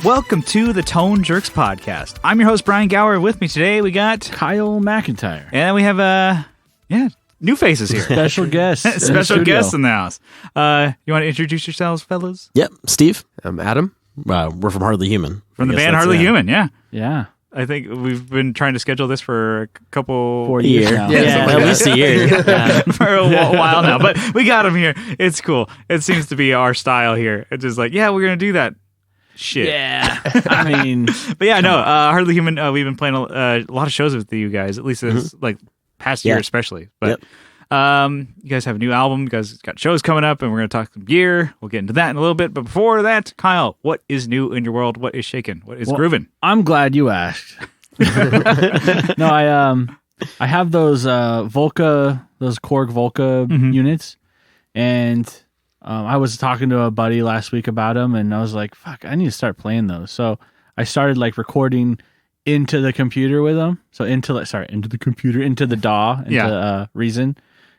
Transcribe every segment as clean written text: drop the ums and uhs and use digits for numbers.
Welcome to the Tone Jerks podcast. I'm your host, Brian Gower. With me today, we got Kyle McIntyre. And we have, new faces here. Special guests. Special guests in the house. You want to introduce yourselves, fellas? Yep. Steve. I'm Adam. We're from Hardly Human. From the band Hardly Human, yeah. Yeah. I think we've been trying to schedule this for a couple... 4 years now. Yeah, at least a year. For a while now, but we got him here. It's cool. It seems to be our style here. It's just like, yeah, we're going to do that. Shit. Yeah. I mean... But yeah, no, Hardly Human, we've been playing a lot of shows with you guys, at least this like past year especially. But you guys have a new album. You guys got shows coming up, and we're going to talk some gear. We'll get into that in a little bit. But before that, Kyle, what is new in your world? What is shaking? What is grooving? I'm glad you asked. No, I have those Volca, those Korg Volca units, and... I was talking to a buddy last week about them, and I was like, fuck, I need to start playing those. So I started like recording into the computer with them. So into the computer, into the DAW, into Reason.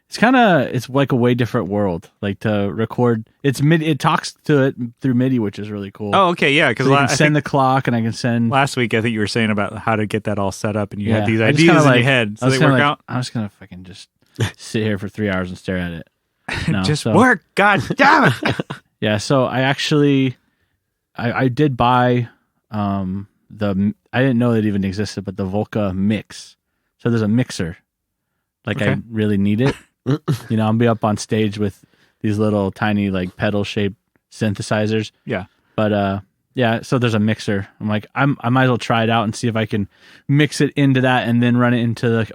It's like a way different world. Like to record, it talks to it through MIDI, which is really cool. Oh, okay, yeah. Because so I can send the clock, and I can send... Last week, I think you were saying about how to get that all set up, and you had these ideas in your head. So they work out? I was going to fucking just sit here for 3 hours and stare at it. No, just work, god damn it. Yeah, so I actually I did buy I didn't know it even existed, but the Volca mix. So there's a mixer. Like I really need it. I'll be up on stage with these little tiny like pedal shaped synthesizers. Yeah. But so there's a mixer. I'm like I might as well try it out and see if I can mix it into that and then run it into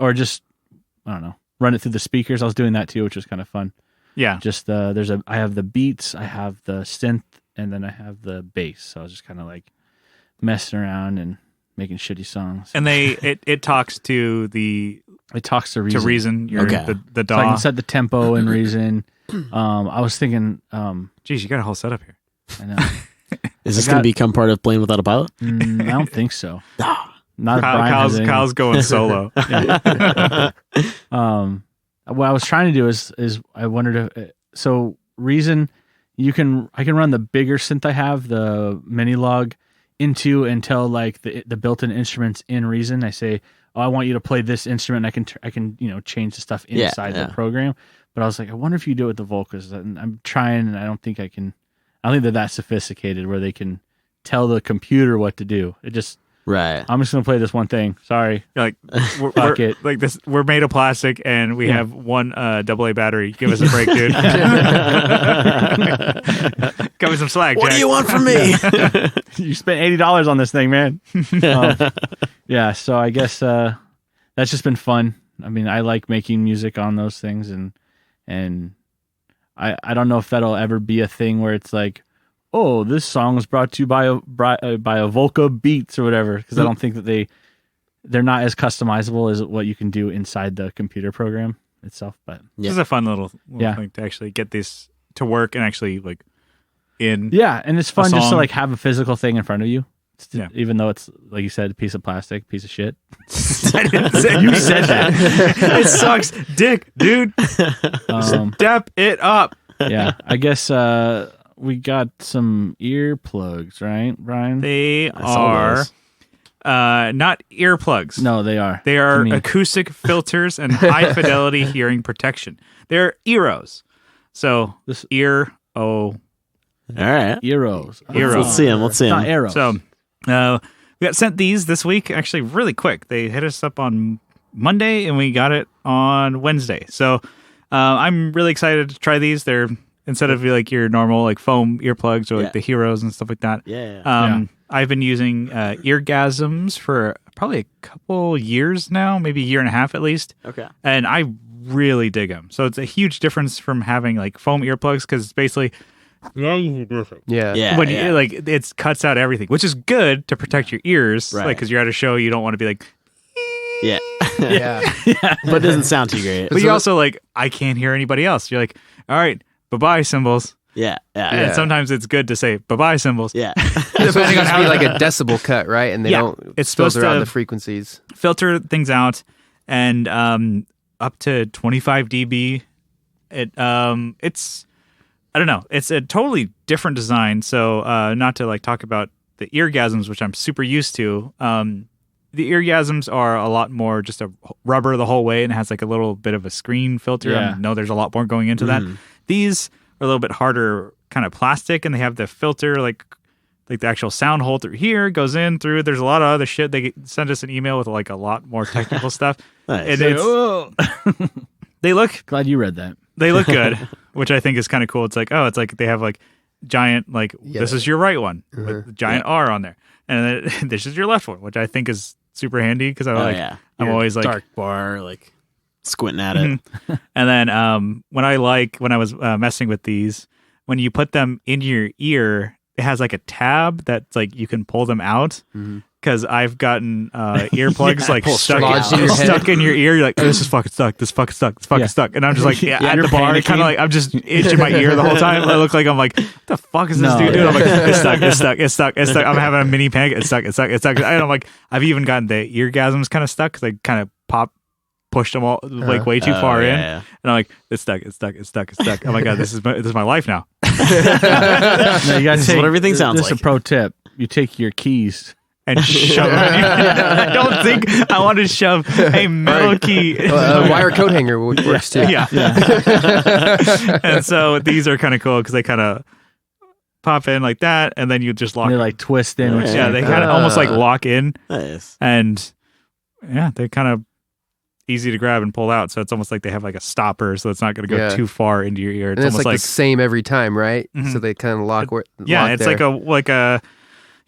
run it through the speakers. I was doing that too, which was kind of fun. Yeah. Just I have the beats, I have the synth, and then I have the bass. So I was just kind of like messing around and making shitty songs. And it talks to the... It talks to Reason. The DAW. So I can set the tempo in Reason. I was thinking... Geez, you got a whole setup here. I know. Is this going to become part of Playing Without a Pilot? I don't think so. Not Kyle's going solo. What I was trying to do is I wondered if so Reason I can run the bigger synth I have, the Minilog, into and tell like the built-in instruments in Reason. I say, oh, I want you to play this instrument, and I can change the stuff inside the program. But I was like, I wonder if you do it with the Volcas. And I'm trying, and I don't think they're that sophisticated where they can tell the computer what to do. It just... Right. I'm just going to play this one thing. Sorry. Like, we're made of plastic, and we have one AA battery. Give us a break, dude. Cut me some slack, Jack. What do you want from me? You spent $80 on this thing, man. So I guess that's just been fun. I mean, I like making music on those things, and I don't know if that'll ever be a thing where it's like, oh, this song was brought to you by a Volca Beats or whatever, because I don't think that they're not as customizable as what you can do inside the computer program itself. But this is a fun little thing to actually get this to work and actually like in. Yeah, and it's fun just to like have a physical thing in front of you. Even though it's, like you said, a piece of plastic, piece of shit. I didn't say you said that. It sucks dick, dude. Step it up. Yeah, I guess we got some earplugs, right, Brian? They are not earplugs. No, they are. They are acoustic filters and high fidelity hearing protection. They're Earos. So ear All right. Earos. Let's see them. Not Earos. So we got sent these this week, actually really quick. They hit us up on Monday, and we got it on Wednesday. So I'm really excited to try these. They're... Instead of like your normal like foam earplugs or like the Heroes and stuff like that. I've been using Eargasms for probably a couple years now, maybe a year and a half at least. Okay. And I really dig them. So it's a huge difference from having like foam earplugs, because it's basically Yeah. When you, like, it cuts out everything, which is good to protect your ears, right. Like, because you're at a show, you don't want to be like, yeah. Yeah. But it doesn't sound too great. But you also like, I can't hear anybody else. You're like, all right, bye-bye, cymbals. Yeah. And sometimes it's good to say bye-bye symbols. Yeah. It's supposed to just be like a decibel cut, right? And they don't it's supposed filter out to the frequencies. filter things out, and up to 25 dB. It's I don't know. It's a totally different design. So not to like talk about the eargasms, which I'm super used to. The eargasms are a lot more just a rubber the whole way, and it has like a little bit of a screen filter. Yeah. I know there's a lot more going into that. These are a little bit harder, kind of plastic, and they have the filter like the actual sound hole through here goes in through. There's a lot of other shit. They send us an email with like a lot more technical stuff. Nice. And it's, they look Glad you read that. they look good, which I think is kind of cool. It's like they have like giant like this is your right one with the giant R on there, and then this is your left one, which I think is super handy because I'm Your always like dark bar, like squinting at it. And then when I was messing with these, when you put them in your ear, it has like a tab that's like you can pull them out. Because I've gotten earplugs like stuck in your ear. You're like, oh, this is fucking stuck. This fucking stuck. This fucking stuck. And I'm just like, at the bar, kind of like I'm just itching my ear the whole time. I look like I'm like, what the fuck is this dude doing? I'm like, it's stuck. It's stuck. It's stuck. It's stuck. I'm having a mini panic. It's stuck. It's stuck. It's stuck. And I'm like, I've even gotten the eargasms kind of stuck because I kind of pushed them all like way too far in. And I'm like, it's stuck. It's stuck. It's stuck. It's stuck. Oh my god, this is my life now. No, you gotta take what everything sounds this like. is a pro tip. You take your keys. And shove it. I don't think I want to shove a metal key. A wire coat hanger works too. Yeah. And so these are kind of cool because they kind of pop in like that, and then you just lock. They like twist in. Which They kind of almost like lock in. Nice. And they're kind of easy to grab and pull out. So it's almost like they have like a stopper, so it's not going to go too far into your ear. It's almost like the same every time, right? So they kind of lock. It's there. like a.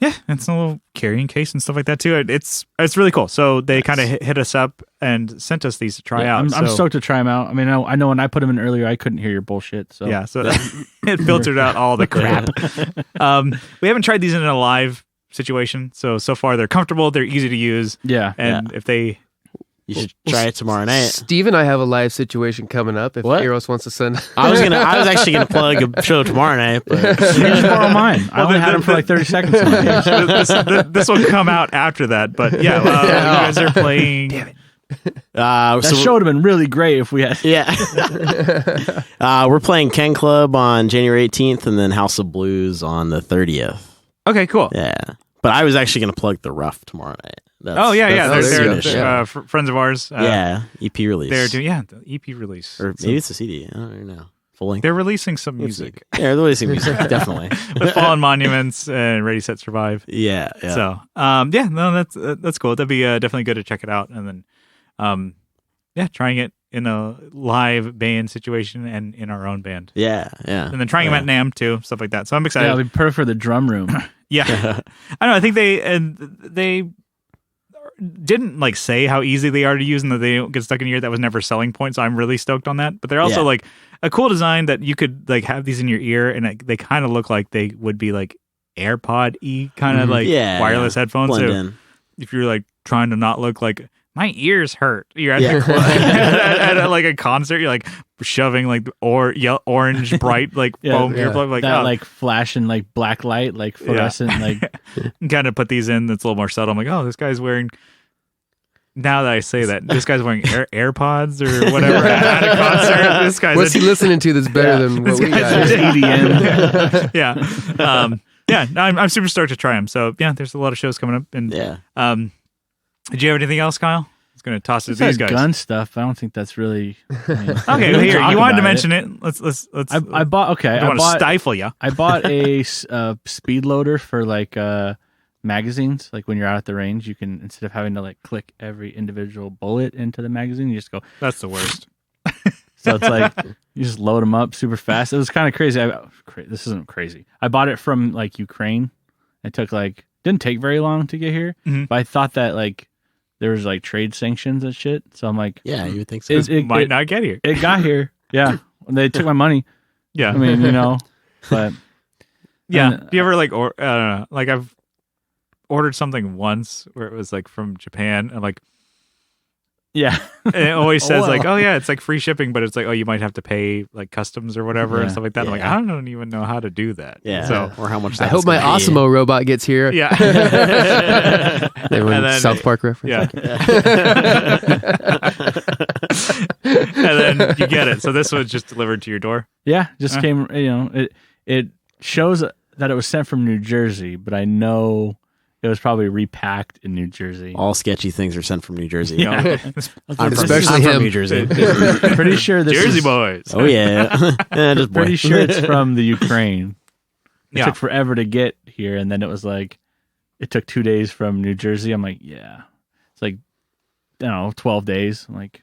Yeah, it's a little carrying case and stuff like that too. It's really cool. So they kind of hit us up and sent us these to try out. I'm stoked to try them out. I mean, I know when I put them in earlier, I couldn't hear your bullshit. So so it filtered out all the crap. We haven't tried these in a live situation, so far they're comfortable. They're easy to use. Yeah, and if they. You should try it tomorrow night. Steve and I have a live situation coming up. If Earos wants to send, I was actually gonna plug a show tomorrow night, but you just borrow mine. I only had them for like 30 seconds. This will come out after that, but you guys are playing. Damn it. That show would have been really great if we had. Yeah. We're playing Ken Club on January 18th, and then House of Blues on the 30th. Okay, cool. Yeah, but I was actually gonna plug the Rough tomorrow night. They're friends of ours. EP release. They're doing the EP release, or maybe it's a CD. I don't know. Full length. They're releasing some music. Yeah, they're releasing music, definitely. With Fallen Monuments and Ready Set Survive. Yeah. So that's cool. That'd be definitely good to check it out, and then trying it in a live band situation and in our own band. Yeah. And then trying them at NAMM too, stuff like that. So I'm excited. Yeah, it'll be perfect for the drum room. Yeah. I don't know. I think they didn't like say how easy they are to use and that they don't get stuck in your ear. That was never a selling point, so I'm really stoked on that. But they're also like a cool design that you could like have these in your ear, and they kind of look like they would be like AirPod-y kind of wireless headphones. Blend So in. if you're like trying to not look like my ears hurt, you're at like a concert, you're like shoving like orange bright like foam earplug like that like flashing like black light like fluorescent like kind of put these in that's a little more subtle. I'm like, oh, this guy's wearing. Now that I say that, this guy's wearing AirPods or whatever at a concert. This guy's what's he listening to that's better than what we got? EDM. I'm super stoked to try them. So there's a lot of shows coming up. And did you have anything else, Kyle? I was going to toss it to these guys. Gun stuff. I don't think that's really. Okay, well, here you wanted to mention it. Let's. I bought. Okay, I want to stifle you. I bought a speed loader for like magazines. Like when you're out at the range, you can, instead of having to like click every individual bullet into the magazine, you just go. That's the worst. So it's like you just load them up super fast. It was kind of crazy. This isn't crazy. I bought it from like Ukraine. It took didn't take very long to get here, but I thought that like. There was like trade sanctions and shit. So I'm like, yeah, you would think so. It might not get here. It got here. Yeah. They took my money. Yeah. I mean, but. Yeah. Do you ever I don't know, like I've ordered something once where it was like from Japan and like Yeah. And it always says like, oh yeah, it's like free shipping, but it's like, oh, you might have to pay like customs or whatever and stuff like that. I'm like, I don't even know how to do that. Yeah. So or how much. I hope my Osmo robot gets here. yeah. Everyone, then, South Park reference. Yeah. And then you get it. So this was just delivered to your door. Yeah, just came. It shows that it was sent from New Jersey, but I know it was probably repacked in New Jersey. All sketchy things are sent from New Jersey. Yeah. I'm Especially from him. New Jersey. Pretty sure this Jersey is, boys. Oh yeah, just Pretty sure it's from the Ukraine. It Yeah. took forever to get here, and then it was like it took 2 days from New Jersey. I'm like, yeah, it's like 12 days. I'm like,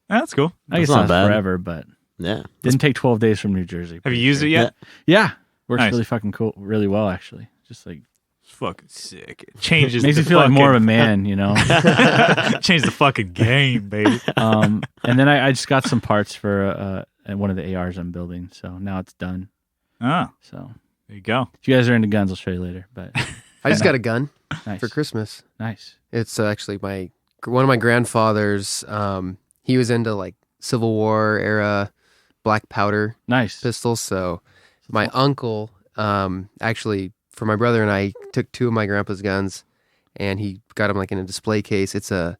That's cool. I guess not not bad. forever, but Yeah. didn't take 12 days from New Jersey. Have you used it yet? Yeah, works Nice. really fucking cool, really well actually. Just like It's fucking sick. It changes. makes the me feel like more of a fucking- man, Change the fucking game, baby. And then I just got some parts for one of the ARs I'm building, so now it's done. Oh, So there you go. if you guys are into guns, I'll show you later. But I just got a gun nice, for Christmas. nice. It's actually one of my grandfathers. He was into like Civil War era black powder Nice. pistols. So my uncle, actually, for my brother and I, took two of my grandpa's guns, and he got them like in a display case. It's I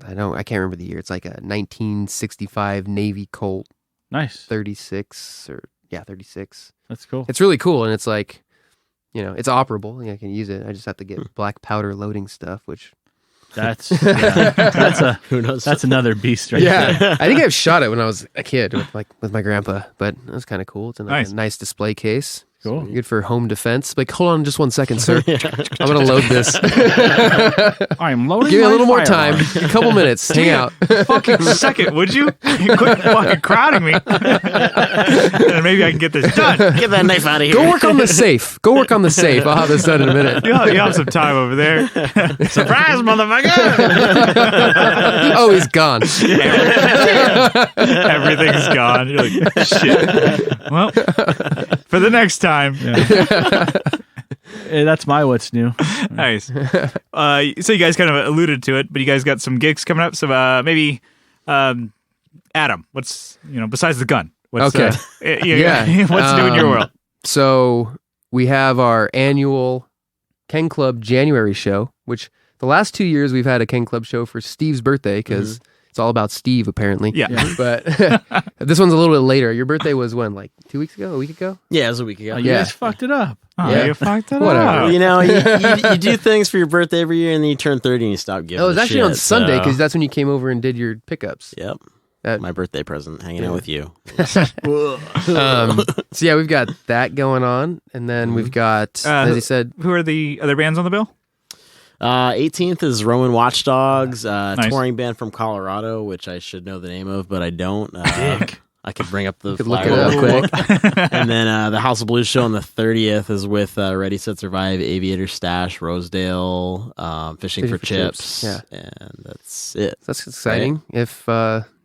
can't remember the year. It's like a 1965 Navy Colt Nice. 36 36. That's cool. It's really cool, and it's like, it's operable. I can use it. I just have to get black powder loading stuff, which That's Who knows? that's another beast right there. I think I've shot it when I was a kid with my grandpa, but it was kind of cool. It's in like a nice display case. Cool. Good for home defense. Like, hold on just 1 second, sir. I'm going to load this. I'm loading. Give me a my little more time. firearm. A couple minutes. Hang out. Fucking second, would you? Quit fucking crowding me. And maybe I can get this done. Get that knife out of here. Go work on the safe. I'll have this done in a minute. You have some time over there. Surprise, motherfucker! Oh, he's gone. Everything's gone. You're like, shit. Well, for the next time. Hey, that's my what's new. Nice. So you guys kind of alluded to it, but you guys got some gigs coming up. So maybe, Adam, what's besides the gun? What's, Okay. Yeah. What's new in your world? So we have our annual Ken Club January show, which the last 2 years we've had a Ken Club show for Steve's birthday because it's all about Steve apparently. Yeah. But this one's a little bit later. Your birthday was when, like 2 weeks ago, a week ago? Yeah, it was a week ago. You Yeah. guys fucked it up. Oh, Yeah. you fucked it Whatever. up. You do things for your birthday every year, and then you turn 30 and you stop giving. Oh, it was a actually shit, on Sunday because so- that's when you came over and did your pickups. Yep. That- My birthday present, hanging out with you. So yeah, we've got that going on, and then we've got, as you said, Who are the other bands on the bill? 18th is Roman Watchdogs, Nice. touring band from Colorado, which I should know the name of, but I don't. I could bring up the could look flyer it real up. quick. And then the House of Blues show on the 30th is with Ready, Set, Survive, Aviator Stash, Rosedale, Fishing for Chips. Yeah. And that's it. that's exciting. If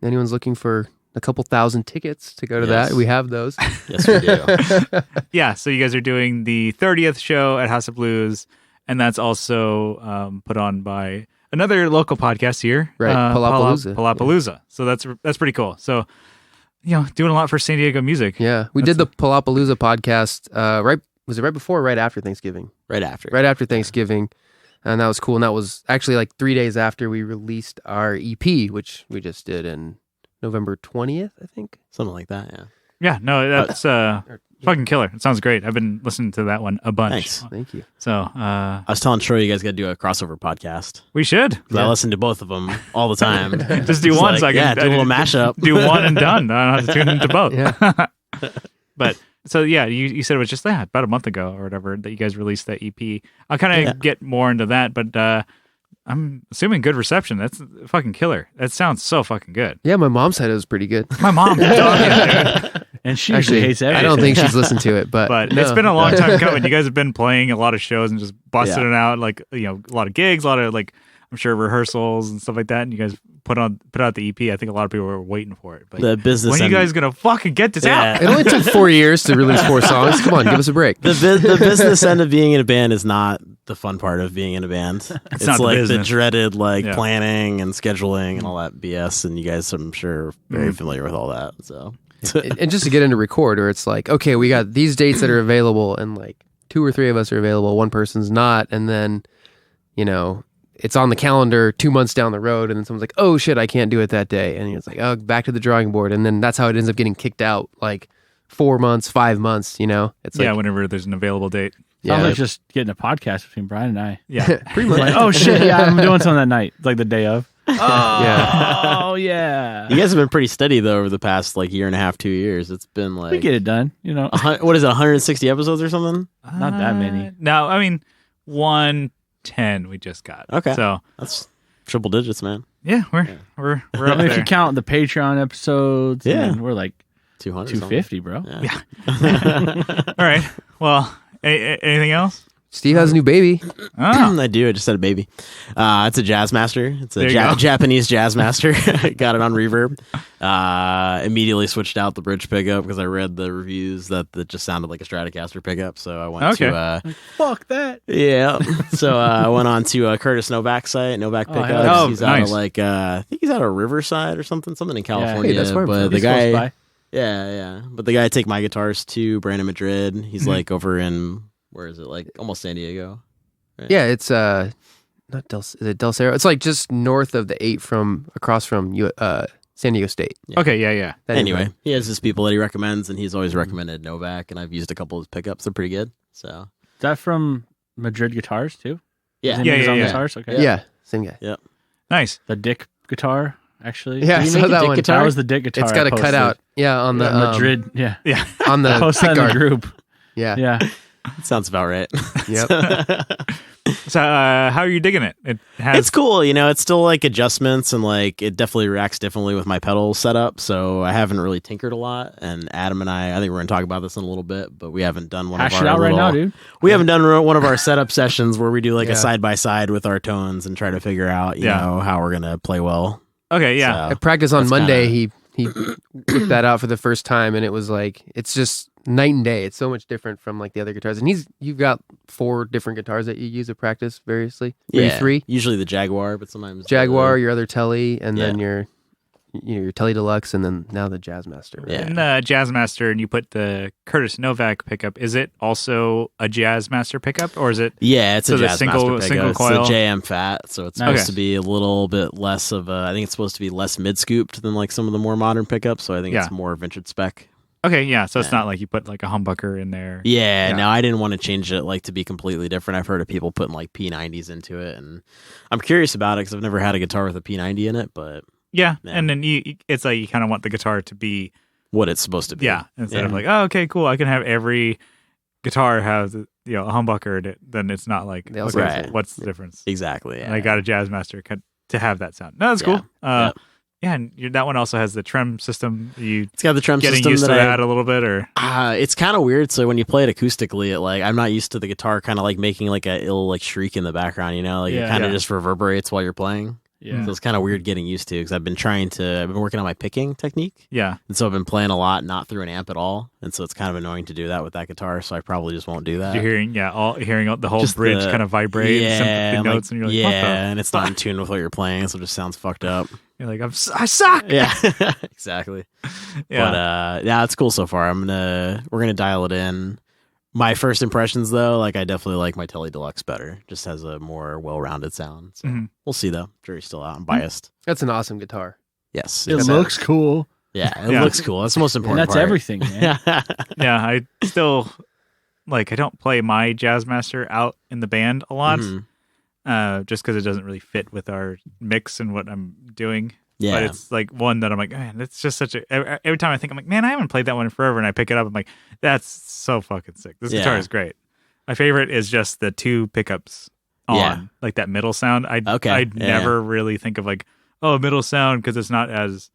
anyone's looking for a couple thousand tickets to go to Yes. that, we have those. Yes, we do. Yeah, so you guys are doing the 30th show at House of Blues, and that's also put on by another local podcast here, Right, Palapalooza. Palapalooza. So that's pretty cool. So doing a lot for San Diego music. Yeah, we did the Palapalooza podcast was it right before or right after Thanksgiving? Right after. Right after Thanksgiving, and that was cool. And that was actually like 3 days after we released our EP, which we just did in November 20th, I think. Something like that, yeah. Yeah, no, that's fucking killer. It sounds great. I've been listening to that one a bunch. Thanks. Thank you. So I was telling Troy you guys got to do a crossover podcast. we should 'Cause I listen to both of them all the time. just do It's one like, so I can do a little mashup. do one and done. I don't have to tune into both. Yeah. But so yeah, you said it was just about a month ago or whatever that you guys released that EP. I'll kind of get more into that, but I'm assuming good reception. That's fucking killer. That sounds so fucking good. Yeah, my mom said it was pretty good. My mom dug it, dude. And she usually hates everything. I don't think she's listened to it, but But no. it's been a long time coming. You guys have been playing a lot of shows and just busting it out, like a lot of gigs, a lot of like I'm sure rehearsals and stuff like that. And you guys put out the EP. I think a lot of people were waiting for it. But The business when are you end- guys gonna fucking get this out? It only took 4 years to release 4 songs. Come on, give us a break. The business end of being in a band is not the fun part of being in a band. It's not the like the business. dreaded Yeah. planning and scheduling and all that BS. And you guys, I'm sure, are very familiar with all that. So, And just to get into record, or it's like, okay, we got these dates that are available, and like 2 or 3 of us are available, one person's not, and then it's on the calendar 2 months down the road, and then someone's like, oh shit, I can't do it that day, and it's like, oh, back to the drawing board, and then that's how it ends up getting kicked out, like 4 months, 5 months, It's like, whenever there's an available date. Sounds like just getting a podcast between Brian and I. Yeah. pretty much. Like, oh shit, yeah, I'm doing something that night, like the day of. Yeah. Oh yeah. you guys have been pretty steady though over the past year and a half, 2 years. It's been like We get it done, what is it, 160 episodes or something? Not that many. No, I mean 110 we just got. Okay. So That's triple digits, man. yeah, we're up I mean, if there. you count the Patreon episodes, Yeah. we're like 200. 250, bro. Yeah. All right. Well, anything else? Steve has a new baby. Oh, I do. I just had a baby. It's a Jazz Master. It's a There you go. Japanese Jazz Master. Got it on Reverb. Immediately switched out the bridge pickup because I read the reviews that just sounded like a Stratocaster pickup. So I went to Fuck that. yeah. So I went on to Curtis Novak's site. Novak Oh, pickups. hell yeah. He's Oh, out nice. of I think he's out of Riverside or something in California. Hey, that's where I'm but from. the He's close guy. by. Yeah. But the guy I take my guitars to, Brandon Madrid. He's over in where is it? Almost San Diego. Right? Yeah, it's not is it Del Cerro? It's like just north of the 8 across from San Diego State. Yeah. okay. Yeah. That Anyway, neighborhood. he has his people that he recommends, and he's always recommended Novak, and I've used a couple of his pickups. They're pretty good. So Is that from Madrid Guitars too? yeah, His Yeah, name is yeah, on yeah. Guitars? Okay. Yeah, same guy. Nice. The Dick guitar, actually. Yeah, I Did you saw make a that Dick one. guitar? That was the Dick guitar. It's got I a posted. cutout. Yeah, on the Madrid. Yeah. Yeah. on the Post that in the pickguard. group. Yeah. Yeah. sounds about right. Yep. So, how are you digging it? It has. It's cool, it's still adjustments and it definitely reacts differently with my pedal setup. So I haven't really tinkered a lot. And Adam and I think we're gonna talk about this in a little bit, but we haven't done one Hash of it our out right now, dude. We haven't done one of our setup sessions where we do Yeah. a side by side with our tones and try to figure out you know how we're gonna play well. Okay. Yeah. So, At practice on That's Monday, kinda- he whipped that out for the first time, and it was it's just night and day. It's so much different from the other guitars. And you've got 4 different guitars that you use at practice variously. Maybe yeah, 3. usually the Jaguar, but sometimes Jaguar, your other Tele, and then Yeah. your Tele Deluxe, and then now the Jazz Master. Right? Yeah. In the Jazz Master, and you put the Curtis Novak pickup. Is it also a Jazz Master pickup, or is it? Yeah, it's So a the Jazz single- Master single pickup. coil? It's a JM Fat, so it's Okay. supposed to be a little bit less of a. I think it's supposed to be less mid scooped than some of the more modern pickups. So I think Yeah. it's more vintage spec. Okay. Yeah. So it's Yeah. not like you put a humbucker in there. Yeah, Yeah. no, I didn't want to change it to be completely different. I've heard of people putting P90s into it, and I'm curious about it because I've never had a guitar with a P90 in it, but Yeah. Yeah. And then it's you kind of want the guitar to be. what it's supposed to be. Yeah. Instead of Yeah. oh, okay, cool. I can have every guitar have a humbucker in it. Then it's not They also have it. what's the difference? Exactly. Yeah. And I got a Jazz Master to have that sound. No, that's Yeah. cool. Yeah, and that one also has the trem system. You It's got the trem getting system used to that that a little bit, or it's kind of weird. So when you play it acoustically, I'm not used to the guitar kind of making a ill shriek in the background. It Yeah. kind of Yeah. just reverberates while you're playing. Yeah. So it's kind of weird getting used to because I've been working on my picking technique. yeah, And so I've been playing a lot, not through an amp at all. And so it's kind of annoying to do that with that guitar. So I probably just won't do that. you're hearing the whole Just bridge the- kind of vibrate, Yeah, and the notes, and you're like, what the? and it's not in tune with what you're playing, so it just sounds fucked up. You're like, I suck. Yeah, exactly. Yeah, But yeah, it's cool so far. We're gonna dial it in. My first impressions, though, I definitely like my Tele Deluxe better. Just has a more well-rounded sound. So Mhm. we'll see, though. Jury's still out. I'm biased. That's an awesome guitar. Yes, It it's- looks cool. Yeah, it Yeah. looks cool. That's the most And important. that's part. everything, man. yeah. I still I don't play my Jazz Master out in the band a lot, Mhm. just because it doesn't really fit with our mix and what I'm doing. Yeah, But it's one that I'm like, man, it's just such a. Every time I think, I'm like, man, I haven't played that one in forever, and I pick it up, I'm like, that's so fucking sick. This guitar Yeah. is great. My favorite is just the 2 pickups on, Yeah. that middle sound. I'd Yeah. never really think of a middle sound because it's not as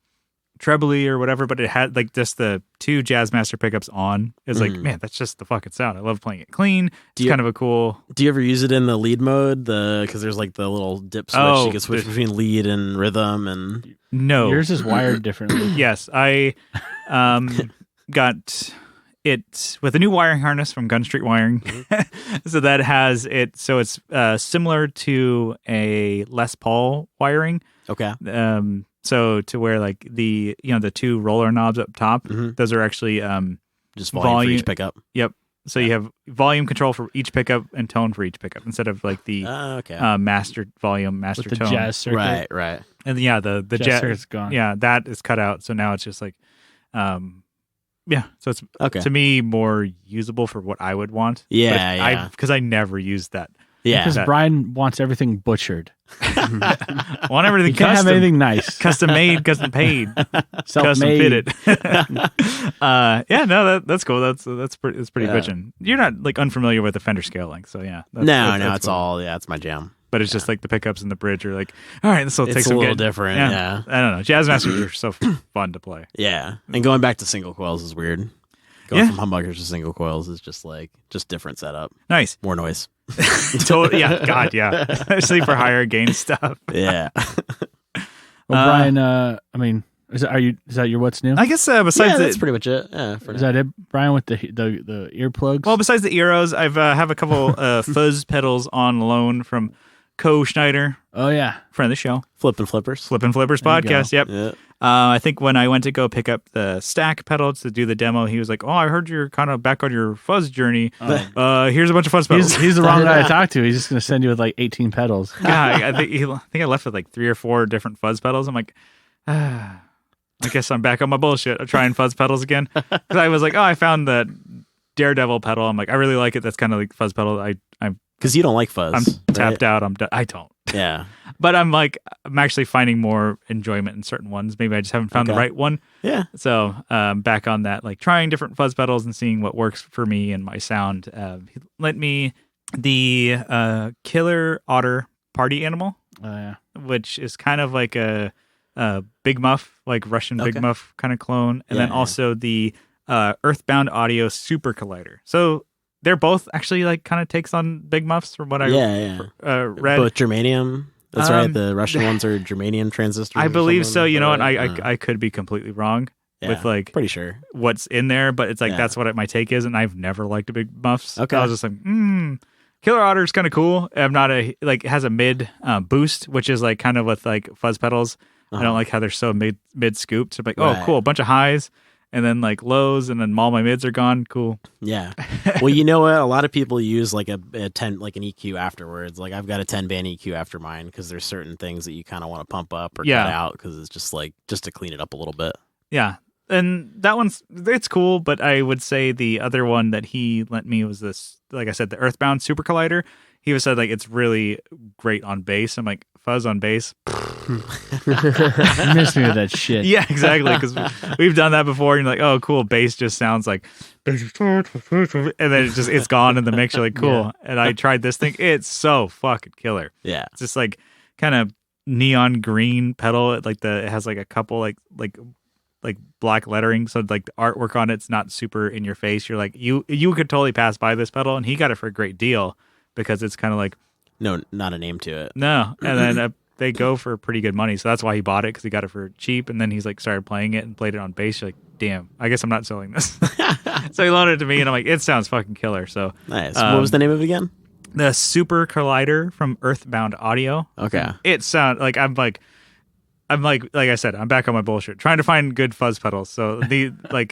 trebly or whatever, but it had just the 2 Jazz Master pickups on. It's man, that's just the fucking sound. I love playing it clean. It's kind of a cool. Do you ever use it in the lead mode? Because there's the little dip switch. Oh, You can switch between lead and rhythm, and No, Yours is wired differently. yes, I got it's with a new wiring harness from Gun Street Wiring. So that has it. So it's similar to a Les Paul wiring. Okay. So to where like the two roller knobs up top, those are actually just volume for each pickup. Yep. So you have volume control for each pickup and tone for each pickup instead of like the master volume, master With the tone. jazz circuit. Right. And the Jazz circuit's gone. Yeah, that is cut out. So now it's just like, so it's Okay. to me more usable for what I would want. Yeah, Because I never used that. Yeah. Because Brian wants everything butchered. I want everything You can't custom. have anything nice. Custom made, custom paid, custom Self-made. fitted. That's cool. That's pretty bitchin'. You're not like unfamiliar with the Fender scaling, so yeah. That's it's cool. all it's my jam. But it's just like the pickups and the bridge are like, all right, this will take It's some a little getting- different. Yeah. I don't know. Jazz Masters are so fun to play. Yeah. And going back to single coils is weird. Going from humbuckers to single coils is just different setup. Nice. More noise. Totally. Yeah. God. Yeah. Especially for higher gain stuff. Yeah. Well, Brian, is that your what's new? I guess besides that's the, pretty much it. Yeah. Is that it, Brian, with the earplugs? well, besides the Earos, I've have a couple fuzz pedals on loan from Co Schneider, Oh yeah. friend of the show, Flipping flippers. Flip and Flippers There you podcast. Yep. Yeah. I think when I went to go pick up the stack pedals to do the demo, he was like, "Oh, I heard you're kind of back on your fuzz journey. Here's a bunch of fuzz pedals." He's the wrong guy to talk to. He's just going to send you with like 18 pedals. Yeah, I think I left with like 3 or 4 different fuzz pedals. I'm like, I guess I'm back on my bullshit. I'm trying fuzz pedals again because I was like, I found that Daredevil pedal. I'm like, I really like it. That's kind of like fuzz pedal. I'm Because you don't like fuzz. I'm tapped out. I don't. Yeah. But I'm actually finding more enjoyment in certain ones. Maybe I just haven't found the right one. Yeah. So back on that, like trying different fuzz pedals and seeing what works for me and my sound. He lent me the Killer Otter Party Animal, which is kind of like a Big Muff, like Russian Big Muff kind of clone. And then also the Earthbound Audio Super Collider. So they're both actually like kind of takes on Big Muffs from what I read. Both germanium. That's right. The Russian ones are germanium transistors. I believe so. You know what? I could be completely wrong with like pretty sure what's in there, but it's like that's what my take is, and I've never liked a Big Muffs. Okay. I was just like, Killer Otter's kind of cool. I'm not it has a mid boost, which is like kind of with like fuzz pedals. I don't like how they're so mid scooped. So I'm like, cool, a bunch of highs. And then like lows, and then all my mids are gone. Cool. Yeah. Well, you know what? A lot of people use like a 10, like an EQ afterwards. Like I've got a 10-band EQ after mine because there's certain things that you kind of want to pump up or cut out because it's just to clean it up a little bit. Yeah. And that it's cool, but I would say the other one that he lent me was this, like I said, the Earthbound Super Collider. He said like it's really great on bass. I'm like, fuzz on bass. You missed me with that shit. Yeah, exactly. Because we've done that before. And you're like, oh, cool. Bass just sounds like, and then it's gone in the mix. You're like, cool. Yeah. And I tried this thing. It's so fucking killer. Yeah, it's just like kind of neon green pedal. It has like a couple like black lettering. So like the artwork on it's not super in your face. You're like you could totally pass by this pedal, and he got it for a great deal because it's kind of like not a name to it. No, and then. They go for pretty good money, so that's why he bought it because he got it for cheap. And then he's like started playing it and played it on bass. You're like, damn, I guess I'm not selling this. So he loaned it to me, and I'm like, it sounds fucking killer. So nice. What was the name of it again? The Super Collider from Earthbound Audio. Okay. It sounds like I'm like I said, I'm back on my bullshit, trying to find good fuzz pedals. So these are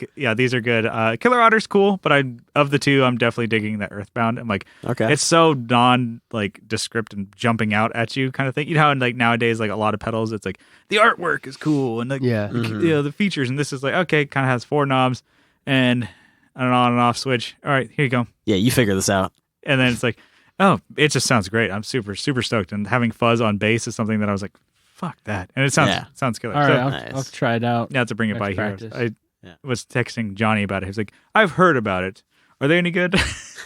good. Killer Otter's cool, but of the two, I'm definitely digging that Earthbound. I'm like, okay, it's so descript and jumping out at you kind of thing. You know how like nowadays, like a lot of pedals, it's like the artwork is cool and like the features, and this is like okay, kind of has 4 knobs and an on and off switch. All right, here you go. Yeah, you figure this out. And then it's like, oh, it just sounds great. I'm super super stoked, and having fuzz on bass is something that I was like, fuck that. And it sounds killer. All right, I'll try it out. Yeah, to bring it by practice. Here. I was texting Johnny about it. He was like, I've heard about it. Are they any good?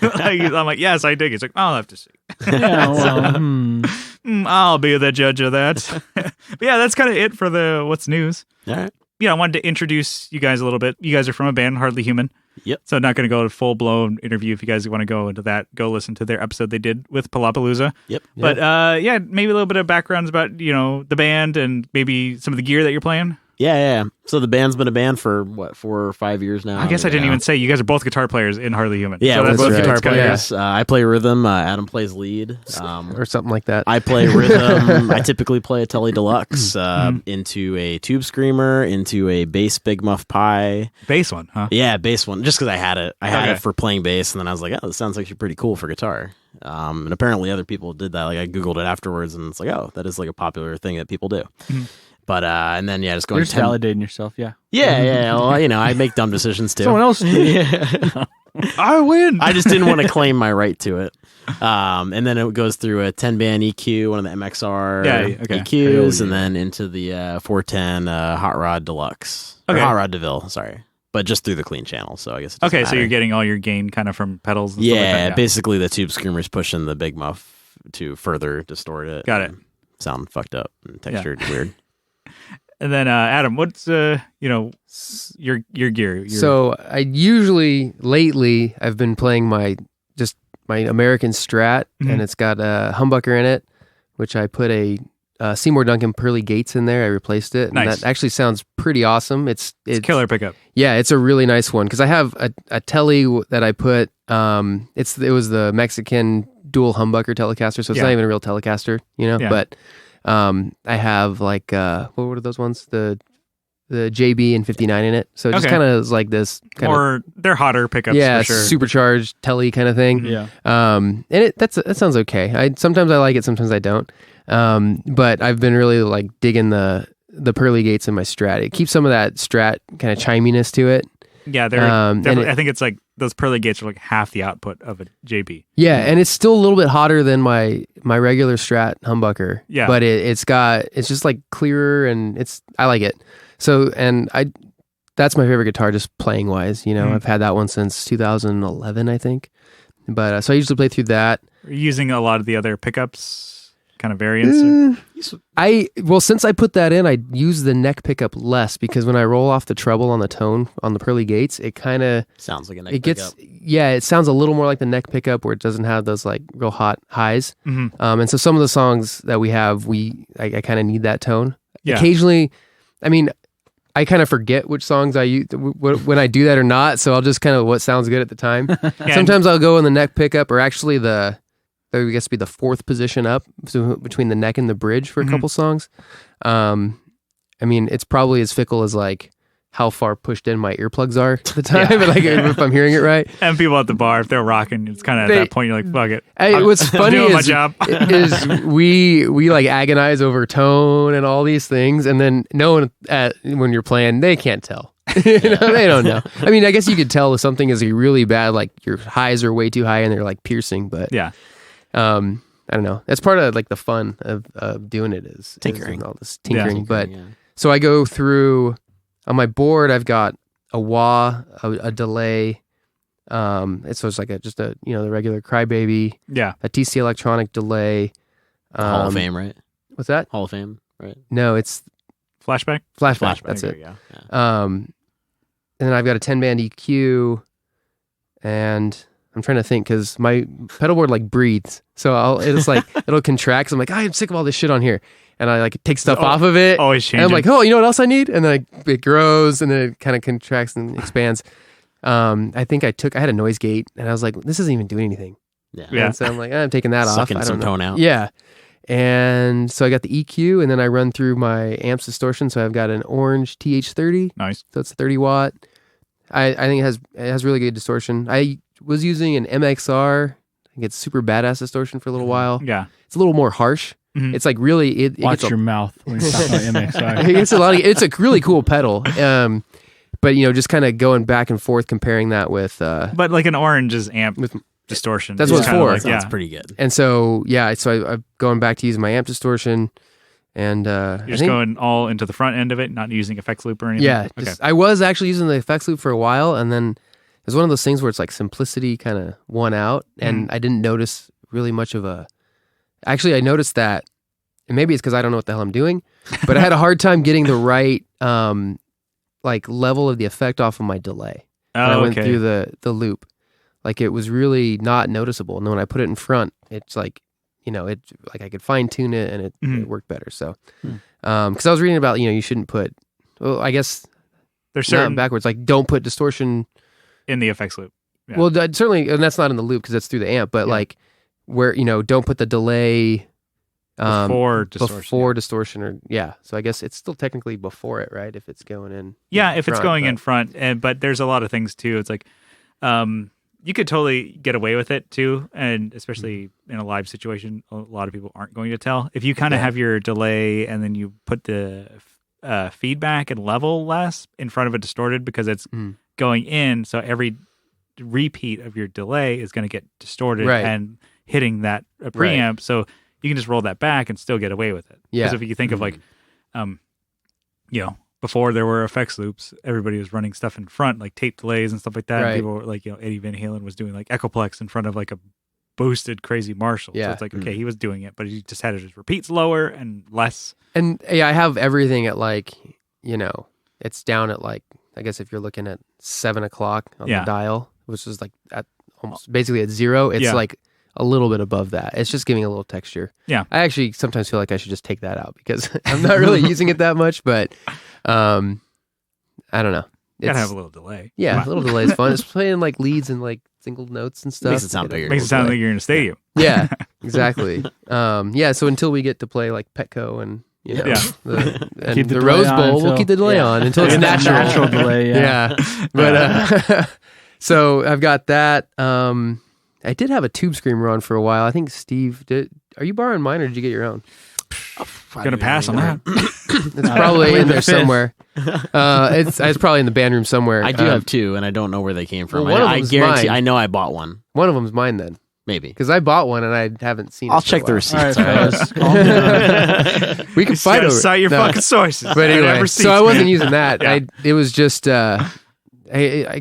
I'm like, yes, I dig it. He's like, I'll have to see. Yeah, well, I'll be the judge of that. But yeah, that's kind of it for the What's News. All right. Yeah, I wanted to introduce you guys a little bit. You guys are from a band, Hardly Human. Yep. So not going to go to full-blown interview. If you guys want to go into that, go listen to their episode they did with Palapalooza. Yep. But maybe a little bit of backgrounds about, the band and maybe some of the gear that you're playing. Yeah. So the band's been a band for what, 4 or 5 years now. I guess I didn't even say you guys are both guitar players in Hardly Human. Yeah, so we're that's both right. guitar It's kinda- players. I play rhythm. Adam plays lead, or something like that. I play rhythm. I typically play a Tele Deluxe into a Tube Screamer, into a bass Big Muff Pie. Bass one, huh? Yeah, bass one. Just because I had it. I had Okay. it for playing bass, and then I was like, oh, this sounds actually pretty cool for guitar. And apparently other people did that. Like I Googled it afterwards, and it's like, oh, that is like a popular thing that people do. But and then just going You're just validating yourself, yeah. Yeah. Well, I make dumb decisions too. Someone else did. I win. I just didn't want to claim my right to it. And then it goes through a 10-band EQ, one of the MXR EQs, and then into the 410 Hot Rod Deluxe. Or Hot Rod DeVille, sorry. But just through the clean channel, so I guess it doesn't matter. So you're getting all your gain kind of from pedals and stuff like that. Basically the Tube Screamer's pushing the Big Muff to further distort it. Got it. Sound fucked up and textured weird. And then Adam, what's your gear? So I usually lately I've been playing my American Strat, and it's got a humbucker in it, which I put a Seymour Duncan Pearly Gates in there. I replaced it, and that actually sounds pretty awesome. It's killer pickup. Yeah, it's a really nice one because I have a Tele that I put. It was the Mexican dual humbucker Telecaster, so it's not even a real Telecaster, but. I have like what were those ones? The JB and 59 in it. So it just kind of is like this or they're hotter pickups for sure. Supercharged Tele kind of thing. Yeah. And that sounds okay. Sometimes I like it, sometimes I don't. But I've been really like digging the Pearly Gates in my Strat. It keeps some of that Strat kind of chiminess to it. Yeah, they're definitely, I think it's like those Pearly Gates are like half the output of a JB. Yeah, and it's still a little bit hotter than my regular Strat humbucker. Yeah, but it's just like clearer, and I like it. So that's my favorite guitar, just playing wise. I've had that one since 2011, I think. But so I usually play through that. Are you using a lot of the other pickups? Kind of variants? Since I put that in, I use the neck pickup less because when I roll off the treble on the tone on the Pearly Gates, it kind of sounds like a neck pickup. It sounds a little more like the neck pickup where it doesn't have those like real hot highs. And so some of the songs that we have, I kind of need that tone. Yeah. Occasionally, I kind of forget which songs I use when I do that or not, so I'll just kind of what sounds good at the time. Sometimes I'll go in the neck pickup or actually I guess be the fourth position up, so between the neck and the bridge for a couple songs. It's probably as fickle as like how far pushed in my earplugs are at the time, but like if I'm hearing it right. And people at the bar, if they're rocking, it's kind of at that point you're like, fuck it. What's funny doing my job. is we like agonize over tone and all these things, and then no one when you're playing, they can't tell. They don't know. I guess you could tell if something is really bad, like your highs are way too high and they're like piercing, but yeah. I don't know. That's part of like the fun of doing it is tinkering. All this tinkering. So I go through on my board. I've got a wah, a delay. It's like the regular Crybaby. Yeah. A TC Electronic delay. Hall of Fame, right? What's that? Hall of Fame, right? No, it's Flashback. That's it. Yeah. And then I've got a 10-band EQ, and I'm trying to think because my pedal board like breathes, so it'll contract. So I'm like, I'm sick of all this shit on here, and I like take stuff off of it. Always changing. And I'm like, you know what else I need? And then it grows, and then it kind of contracts and expands. I think I had a noise gate, and I was like, this isn't even doing anything. Yeah. And so I'm like, I'm taking that off. Sucking some tone out. Yeah. And so I got the EQ, and then I run through my amps distortion. So I've got an orange TH30. Nice. So it's 30 watt. I think it has really good distortion. I was using an MXR. I think it's super badass distortion for a little while. Yeah. It's a little more harsh. Mm-hmm. It's like really watch your mouth when you talk about MXR. It's a really cool pedal. But just kind of going back and forth comparing that with but like an orange is amp with distortion. That's what it's for. That's pretty good. And so I'm going back to using my amp distortion. And you're just going all into the front end of it, not using effects loop or anything? Yeah. I was actually using the effects loop for a while, and then it was one of those things where it's like simplicity kind of won out, and I didn't notice really much of a... Actually, I noticed that, and maybe it's because I don't know what the hell I'm doing, but I had a hard time getting the right like level of the effect off of my delay. When I went through the loop. Like it was really not noticeable. And then when I put it in front, it's like, I could fine tune it and it worked better. So, because I was reading about, you shouldn't put Well, I guess There's no, certain backwards. Like, don't put distortion. in the effects loop. Yeah. Well, certainly, and that's not in the loop because that's through the amp. But like, where don't put the delay Before distortion. Before distortion, or So I guess it's still technically before it, right? If it's going in. Yeah, if it's going but- in front, but there's a lot of things too. It's like, you could totally get away with it too, and especially in a live situation, a lot of people aren't going to tell. If you kind of have your delay and then you put the feedback and level less in front of a distorted because it's going in, so every repeat of your delay is going to get distorted and hitting that preamp. So you can just roll that back and still get away with it. Yeah. Because if you think of like, before there were effects loops, everybody was running stuff in front, like tape delays and stuff like that. Right. And people were like, Eddie Van Halen was doing like Echoplex in front of like a boosted crazy Marshall. Yeah. So it's like, okay, he was doing it, but he just had his repeats lower and less. And I have everything at like, it's down at like, I guess if you're looking at 7 o'clock on the dial, which is like at almost basically at 0, it's like a little bit above that. It's just giving a little texture. Yeah. I actually sometimes feel like I should just take that out because I'm not really using it that much, but I don't know. You gotta have a little delay. Yeah, a little delay is fun. It's playing like leads and like single notes and stuff. Makes it sound bigger. Makes it sound like you're in a stadium. Yeah, exactly. So until we get to play like Petco and Keep the the Rose delay on Bowl, we'll until- keep the delay on until it's Yeah, natural. natural delay. Yeah. But so I've got that. I did have a Tube Screamer on for a while. I think Steve did. Are you borrowing mine or did you get your own? Gonna pass on that. It's probably in there somewhere. It's probably in the band room somewhere. I do have 2, and I don't know where they came from. Well, one of I them's guarantee. mine. I know I bought one. One of them's mine then, Maybe. because I bought one and I haven't seen. I'll it for a check the while. receipts. All right, fellas, calm down. We can You fight gotta over. cite your No. fucking sources. But anyway, so I wasn't using that. Yeah. It was just I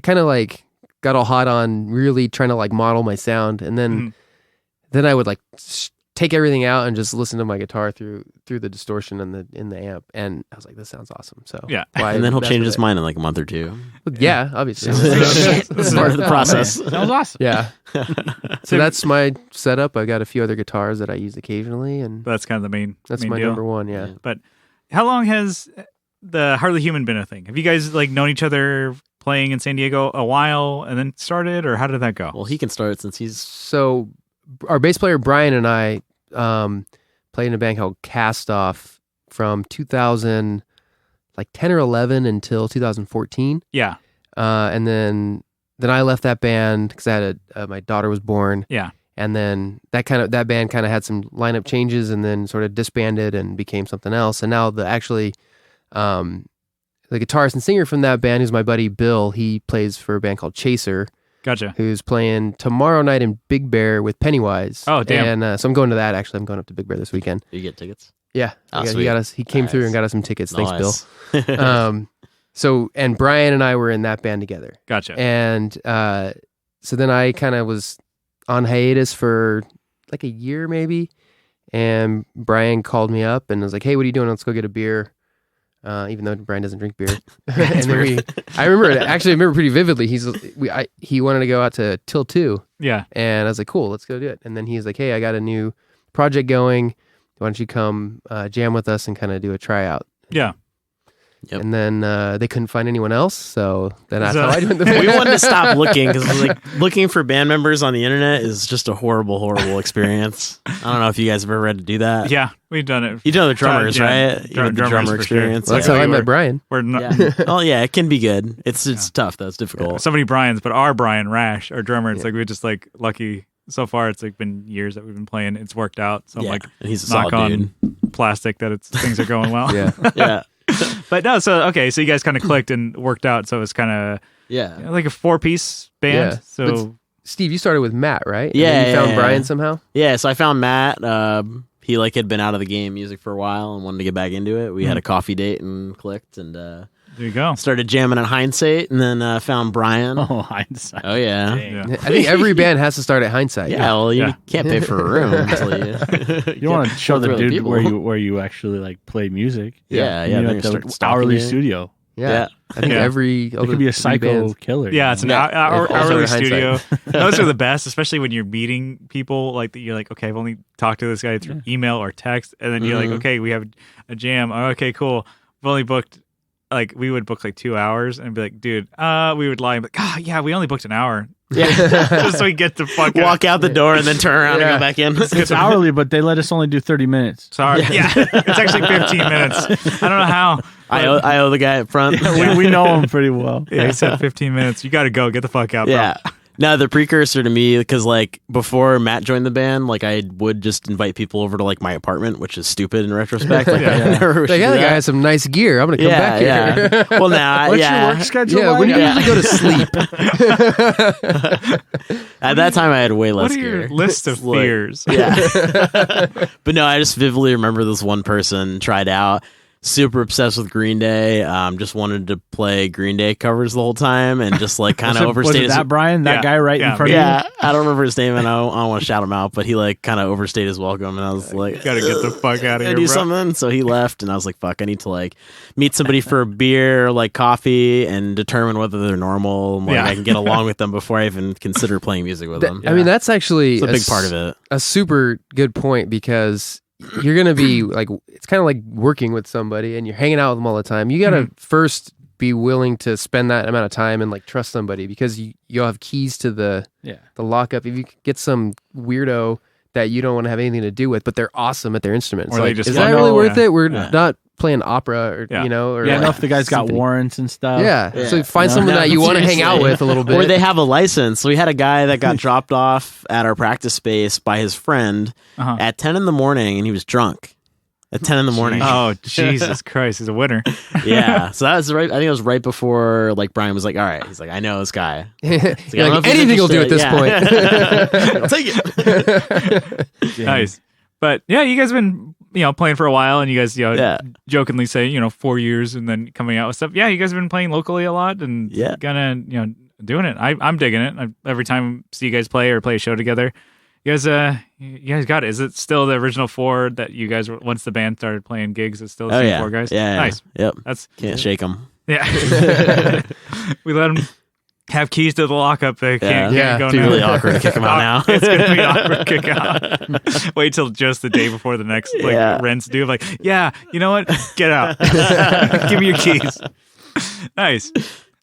kind of like got all hot on really trying to like model my sound, and then I would like take everything out and just listen to my guitar through the distortion in the amp, and I was like, this sounds awesome. So And then he'll change his mind in like a month or 2. Yeah, obviously. This is part of the process. That was awesome. Yeah. So that's my setup. I've got a few other guitars that I use occasionally, and That's kind of the main. that's main my deal. number one. Yeah. But how long has the Hardly Human been a thing? Have you guys like known each other playing in San Diego a while and then started, or how did that go? Well, he can start since he's. So our bass player Brian and I played in a band called Cast Off from 2010 or 11 until 2014. Yeah. And then I left that band because I had my daughter was born. Yeah. And then that band kind of had some lineup changes and then sort of disbanded and became something else. And now the guitarist and singer from that band, who's my buddy Bill, he plays for a band called Chaser, Gotcha. who's playing tomorrow night in Big Bear with Pennywise. Oh, damn. And so I'm going to that, actually. I'm going up to Big Bear this weekend. You get tickets? Yeah. Oh, Yeah, sweet. he came through Nice. and got us some tickets. Thanks, Nice. Bill. And Brian and I were in that band together. Gotcha. And so then I kind of was on hiatus for like a year maybe. And Brian called me up and was like, hey, what are you doing? Let's go get a beer. Even though Brian doesn't drink beer. And then I remember pretty vividly. He wanted to go out to Till 2. Yeah. And I was like, cool, let's go do it. And then he's like, hey, I got a new project going. Why don't you come jam with us and kind of do a tryout? Yeah. Yep. And then they couldn't find anyone else. So then that's So- how I joined the We band. wanted to stop looking because like looking for band members on the internet is just a horrible, horrible experience. I don't know if you guys have ever had to do that. Yeah. We've done it. You know the drummers, Yeah. right? You know the Drummers drummer for sure. experience. Well, that's Yeah, how I we met were- Brian. We're not Yeah. Oh yeah, it can be good. It's tough though. It's difficult. so many Brians, but our Brian Rash, our drummer, it's like we're just like lucky. So far, it's like been years that we've been playing. It's worked out. So I'm Yeah, like, and he's a knock solid on dude. plastic that things are going well. Yeah. Yeah. But no, so okay, so you guys kind of clicked and worked out. So it's kind of Yeah. like a 4-piece band. Yeah. So Steve, you started with Matt, right? And Yeah, then you found yeah, Brian yeah. somehow? Yeah, so I found Matt. He had been out of the game music for a while and wanted to get back into it. We had a coffee date and clicked and there you go. started jamming at Hindsight and then found Brian. Oh, hindsight. Oh yeah. Dang. Yeah. I think every band has to start at Hindsight. Yeah, well, you Yeah. can't pay for a room until you. You don't want to show the other dude people. where you actually like play music. Yeah, You then know, you at the start stalking hourly you. studio. Yeah. I think Yeah. every It could be a psycho killer. Yeah, it's an Yeah. hourly Also studio. Those are the best, especially when you're meeting people like that. You're like, okay, I've only talked to this guy through email or text, and then you're like, okay, we have a jam. Oh, okay, cool. We've only booked like we would book like 2 hours and be like, dude, we would lie and be like, yeah, we only booked an hour. Yeah. Just so we get to walk out the door and then turn around and go back in. It's hourly, but they let us only do 30 minutes. Sorry. Yeah. It's actually 15 minutes. I don't know how. I owe the guy up front. We know him pretty well. Yeah, he said 15 minutes. You got to go. Get the fuck out, bro. Yeah. No, the precursor to me, because like before Matt joined the band, like I would just invite people over to like my apartment, which is stupid in retrospect. Like, I never Like, yeah, the guy has some nice gear. I'm gonna come back here. Well, now, What's your work schedule? Yeah, when do you usually go to sleep? At that time, I had way less What are gear. your list of fears? Yeah. But no, I just vividly remember this one person tried out. Super obsessed with Green Day. Just wanted to play Green Day covers the whole time and just like kind of overstayed. Was it that Brian? That guy right in front of you? Yeah, I don't remember his name and I don't want to shout him out, but he like kind of overstayed his welcome and I was like, Gotta get the fuck out of here, do bro. something. So he left and I was like, fuck, I need to like meet somebody for a beer or like coffee and determine whether they're normal and like I can get along with them before I even consider playing music with them. I mean, that's actually It's a big part of it. A super good point because you're going to be like, it's kind of like working with somebody and you're hanging out with them all the time. You got to first be willing to spend that amount of time and like trust somebody because you'll have keys to the lockup. If you get some weirdo that you don't want to have anything to do with, but they're awesome at their instruments. Or Like, just is that really worth it? We're Yeah. not playing opera or, you know, or Yeah, I know like if the guy's got symphony. warrants and stuff. Yeah. So find No, someone no, that you want to hang out seriously. with a little bit. Or they have a license. We had a guy that got dropped off at our practice space by his friend at 10 in the morning, and he was drunk at 10 in the morning. Oh, Jesus Christ. He's a winner. Yeah. So that was right. I think it was right before like Brian was like, all right. He's like, I know this guy. You're I don't know like, if he's anything will do at this interested. point. I'll take it. Nice. But yeah, you guys have been, playing for a while and you guys, jokingly say, 4 years and then coming out with stuff. Yeah, you guys have been playing locally a lot and doing it. I'm digging it. Every time I see you guys play or play a show together, you guys got it. Is it still the original 4 that you guys were, once the band started playing gigs, it's still the same 4 guys? Yeah. Nice. Yep. That's Can't shake them. Yeah. We let them have keys to the lockup. They can't go It's now. really awkward to kick them out now. It's going to be awkward to kick out. Wait till just the day before the next rent's due. Like, yeah, you know what? Get out. Give me your keys. Nice.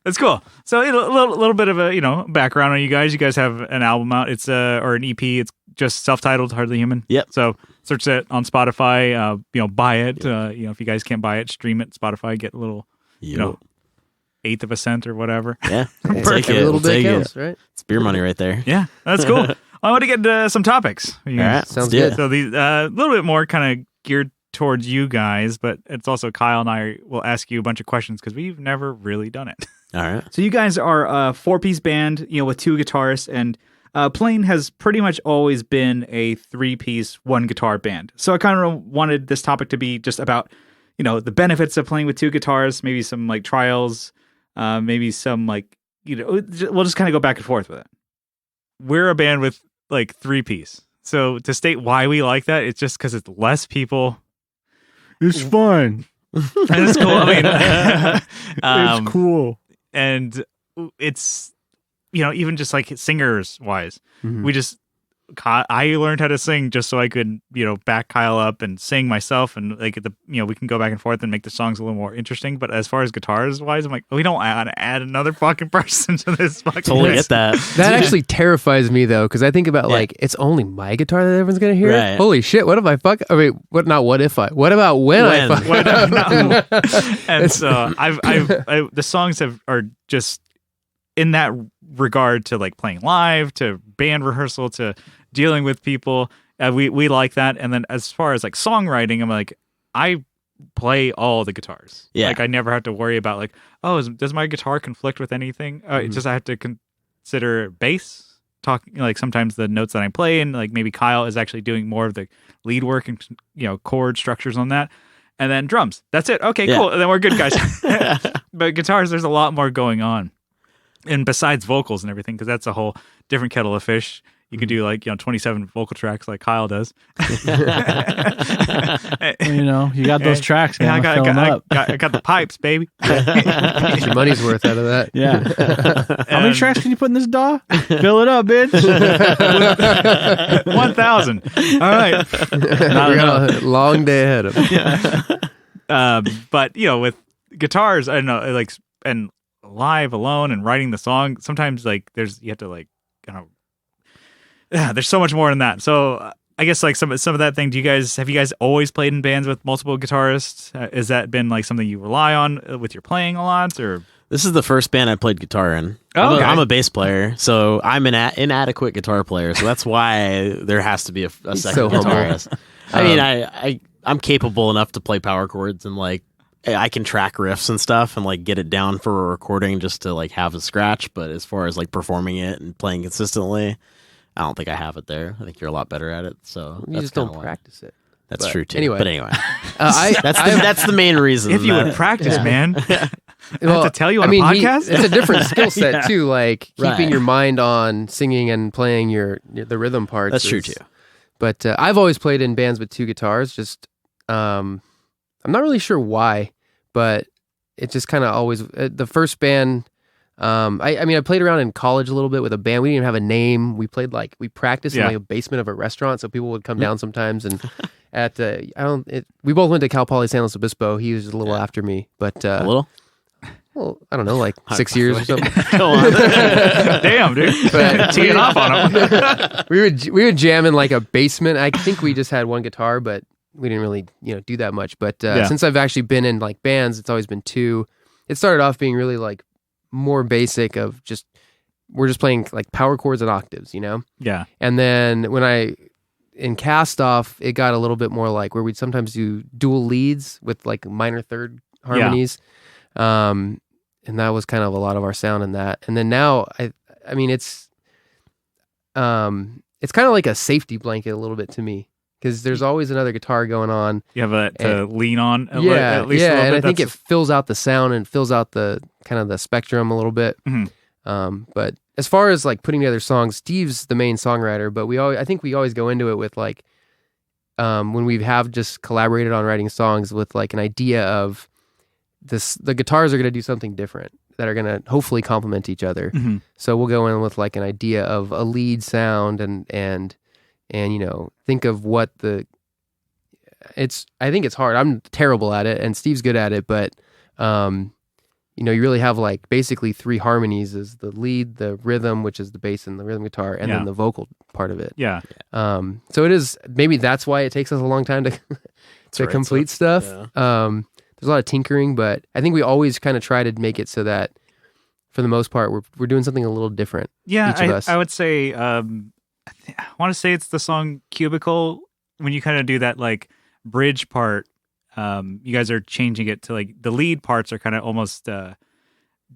That's cool. So a little bit of a background on you guys. You guys have an album out. It's or an EP. It's just self-titled, Hardly Human. Yep. So search it on Spotify. Buy it. If you guys can't buy it, stream it. Spotify. Get a little, 1/8 of a cent or whatever. Yeah. Take every little bit counts, right? It's beer money right there. Yeah, that's cool. I want to get to some topics. All right. Sounds let's do good. it. So these a little bit more kind of geared towards you guys, but it's also Kyle and I will ask you a bunch of questions because we've never really done it. All right. So you guys are a 4-piece band, with 2 guitarists, and Plane has pretty much always been a 3-piece, 1 guitar band. So I kind of wanted this topic to be just about, the benefits of playing with 2 guitars, maybe some like trials, maybe some like, we'll just kind of go back and forth with it. We're a band with like 3-piece. So to state why we like that, it's just because it's less people. It's fun. And it's cool. I mean, It's cool. and it's even just like singers wise, we just I learned how to sing just so I could back Kyle up and sing myself, and like we can go back and forth and make the songs a little more interesting. But as far as guitars wise, I'm like, we don't want to add another fucking person to this fucking Totally list. get that. That actually terrifies me though, because I think about like it's only my guitar that everyone's gonna hear. Right. Holy shit! What if I fuck? I mean, what? Not what if I? What about when I fuck? And so I've the songs are just in that regard to like playing live, to band rehearsal, to dealing with people. We like that. And then as far as like songwriting, I'm like, I play all the guitars. Yeah. Like I never have to worry about like, does my guitar conflict with anything? It's just I have to consider bass. Talking like sometimes the notes that I play, and like maybe Kyle is actually doing more of the lead work and chord structures on that. And then drums. That's it. Okay, cool. And then we're good, guys. But guitars, there's a lot more going on. And besides vocals and everything, because that's a whole different kettle of fish. You could do like 27 vocal tracks like Kyle does. You got those tracks, man. I got the pipes, baby. Get your money's worth out of that. Yeah. How many tracks can you put in this DAW? Fill it up, bitch. 1,000. All right. We got a long day ahead of us. But with guitars, I don't know, like, and live alone and writing the song, sometimes like you have to like kind of there's so much more than that. So I guess like some of that thing. Have you guys always played in bands with multiple guitarists? Has that been like something you rely on with your playing a lot, or? This is the first band I played guitar in. Oh, okay. I'm a bass player, so I'm an inadequate guitar player. So that's why there has to be a second guitarist. I mean, I'm capable enough to play power chords and like I can track riffs and stuff and like get it down for a recording just to like have a scratch. But as far as like performing it and playing consistently, I don't think I have it there. I think you're a lot better at it. So you just don't practice it. That's true too. Anyway, that's the main reason. If you would practice, man. I have to tell you on a podcast. It's a different skill set too. Like keeping your mind on singing and playing the rhythm parts. That's true too. But I've always played in bands with two guitars. Just I'm not really sure why, but it just kind of always the first band. I played around in college a little bit with a band. We didn't even have a name. We practiced in like a basement of a restaurant, so people would come down sometimes. And we both went to Cal Poly San Luis Obispo. He was a little after me, but a little. Well, I don't know, like 6 years or something. Go on. Damn, dude. Teeing off on him. we would jam in like a basement. I think we just had one guitar, but we didn't really, do that much. But since I've actually been in like bands, it's always been two. It started off being really like more basic of we're just playing like power chords and octaves, Yeah. And then when in Cast Off, it got a little bit more like where we'd sometimes do dual leads with like minor third harmonies. And that was kind of a lot of our sound in that. And then now, I mean, it's kind of like a safety blanket a little bit to me because there's always another guitar going on. You have to lean on at least a little bit. And I think it fills out the sound and fills out the kind of the spectrum a little bit. Mm-hmm. But as far as like putting together songs, Steve's the main songwriter, but I think we always go into it with like, when we have just collaborated on writing songs with like an idea of the guitars are going to do something different that are going to hopefully complement each other. Mm-hmm. So we'll go in with like an idea of a lead sound and think of what I think it's hard. I'm terrible at it and Steve's good at it, but you really have like basically three harmonies: is the lead, the rhythm, which is the bass and the rhythm guitar, and then the vocal part of it. Yeah. So it is, maybe that's why it takes us a long time to complete stuff. Yeah. There's a lot of tinkering, but I think we always kind of try to make it so that, for the most part, we're doing something a little different. Yeah, each of us. I would say, I want to say it's the song "Cubicle." When you kind of do that like bridge part, you guys are changing it to like the lead parts are kind of almost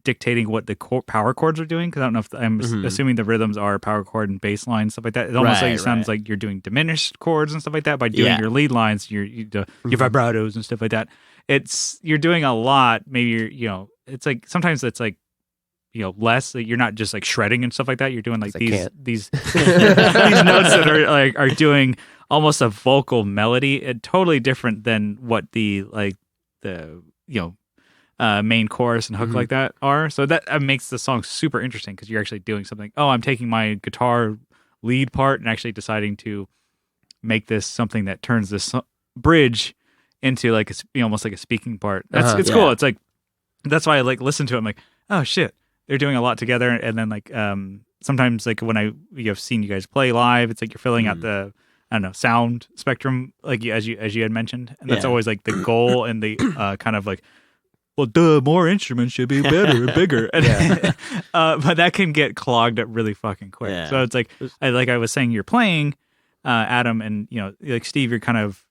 dictating what the power chords are doing. Because I don't know if I'm assuming the rhythms are power chord and bass line stuff like that. It almost sounds like you're doing diminished chords and stuff like that by doing your lead lines, your vibratos and stuff like that. You're doing a lot. Maybe it's like sometimes it's like less. Like you're not just like shredding and stuff like that. You're doing like these these notes that are doing almost a vocal melody, totally different than what the main chorus and hook like that are. So that makes the song super interesting because you're actually doing something. Oh, I'm taking my guitar lead part and actually deciding to make this something that turns this bridge into like almost like a speaking part. It's cool. It's like that's why I like listen to it. I'm like, oh shit, they're doing a lot together. And then like sometimes like when I've seen you guys play live, it's like you're filling out the sound spectrum like as you had mentioned, and that's always like the goal and the kind of like, well, more instruments should be better and bigger. And, but that can get clogged up really fucking quick. Yeah. So it's like I was saying, you're playing Adam, and like Steve, you're kind of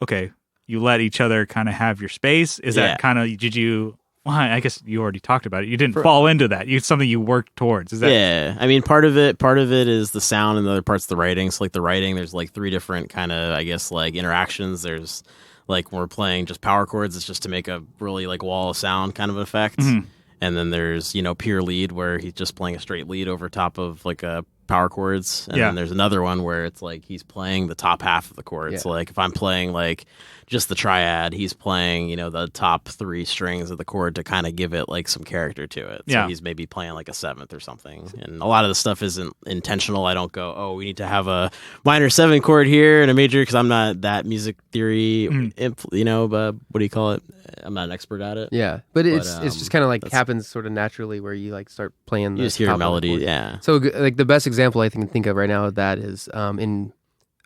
okay. You let each other kind of have your space. Is that kind of, did you, well, I guess you already talked about it. You didn't fall into that. It's something you worked towards. Is that? Yeah. I mean, part of it is the sound and the other part's the writing. So like the writing, there's like three different kind of, I guess, like interactions. There's like when we're playing just power chords, it's just to make a really like wall of sound kind of effect. Mm-hmm. And then there's, pure lead where he's just playing a straight lead over top of like a power chords, and then there's another one where it's like he's playing the top half of the chord. So like if I'm playing like just the triad, he's playing, you know, the top 3 strings of the chord to kind of give it like some character to it. So he's maybe playing like a 7th or something. And a lot of the stuff isn't intentional. I don't go, oh, we need to have a minor 7 chord here and a major, because I'm not that music theory, you know, but what do you call it? I'm not an expert at it. Yeah, but it's just kind of like happens sort of naturally where you like start playing the you just hear a melody. Yeah. So like the best example I can think of right now of that is in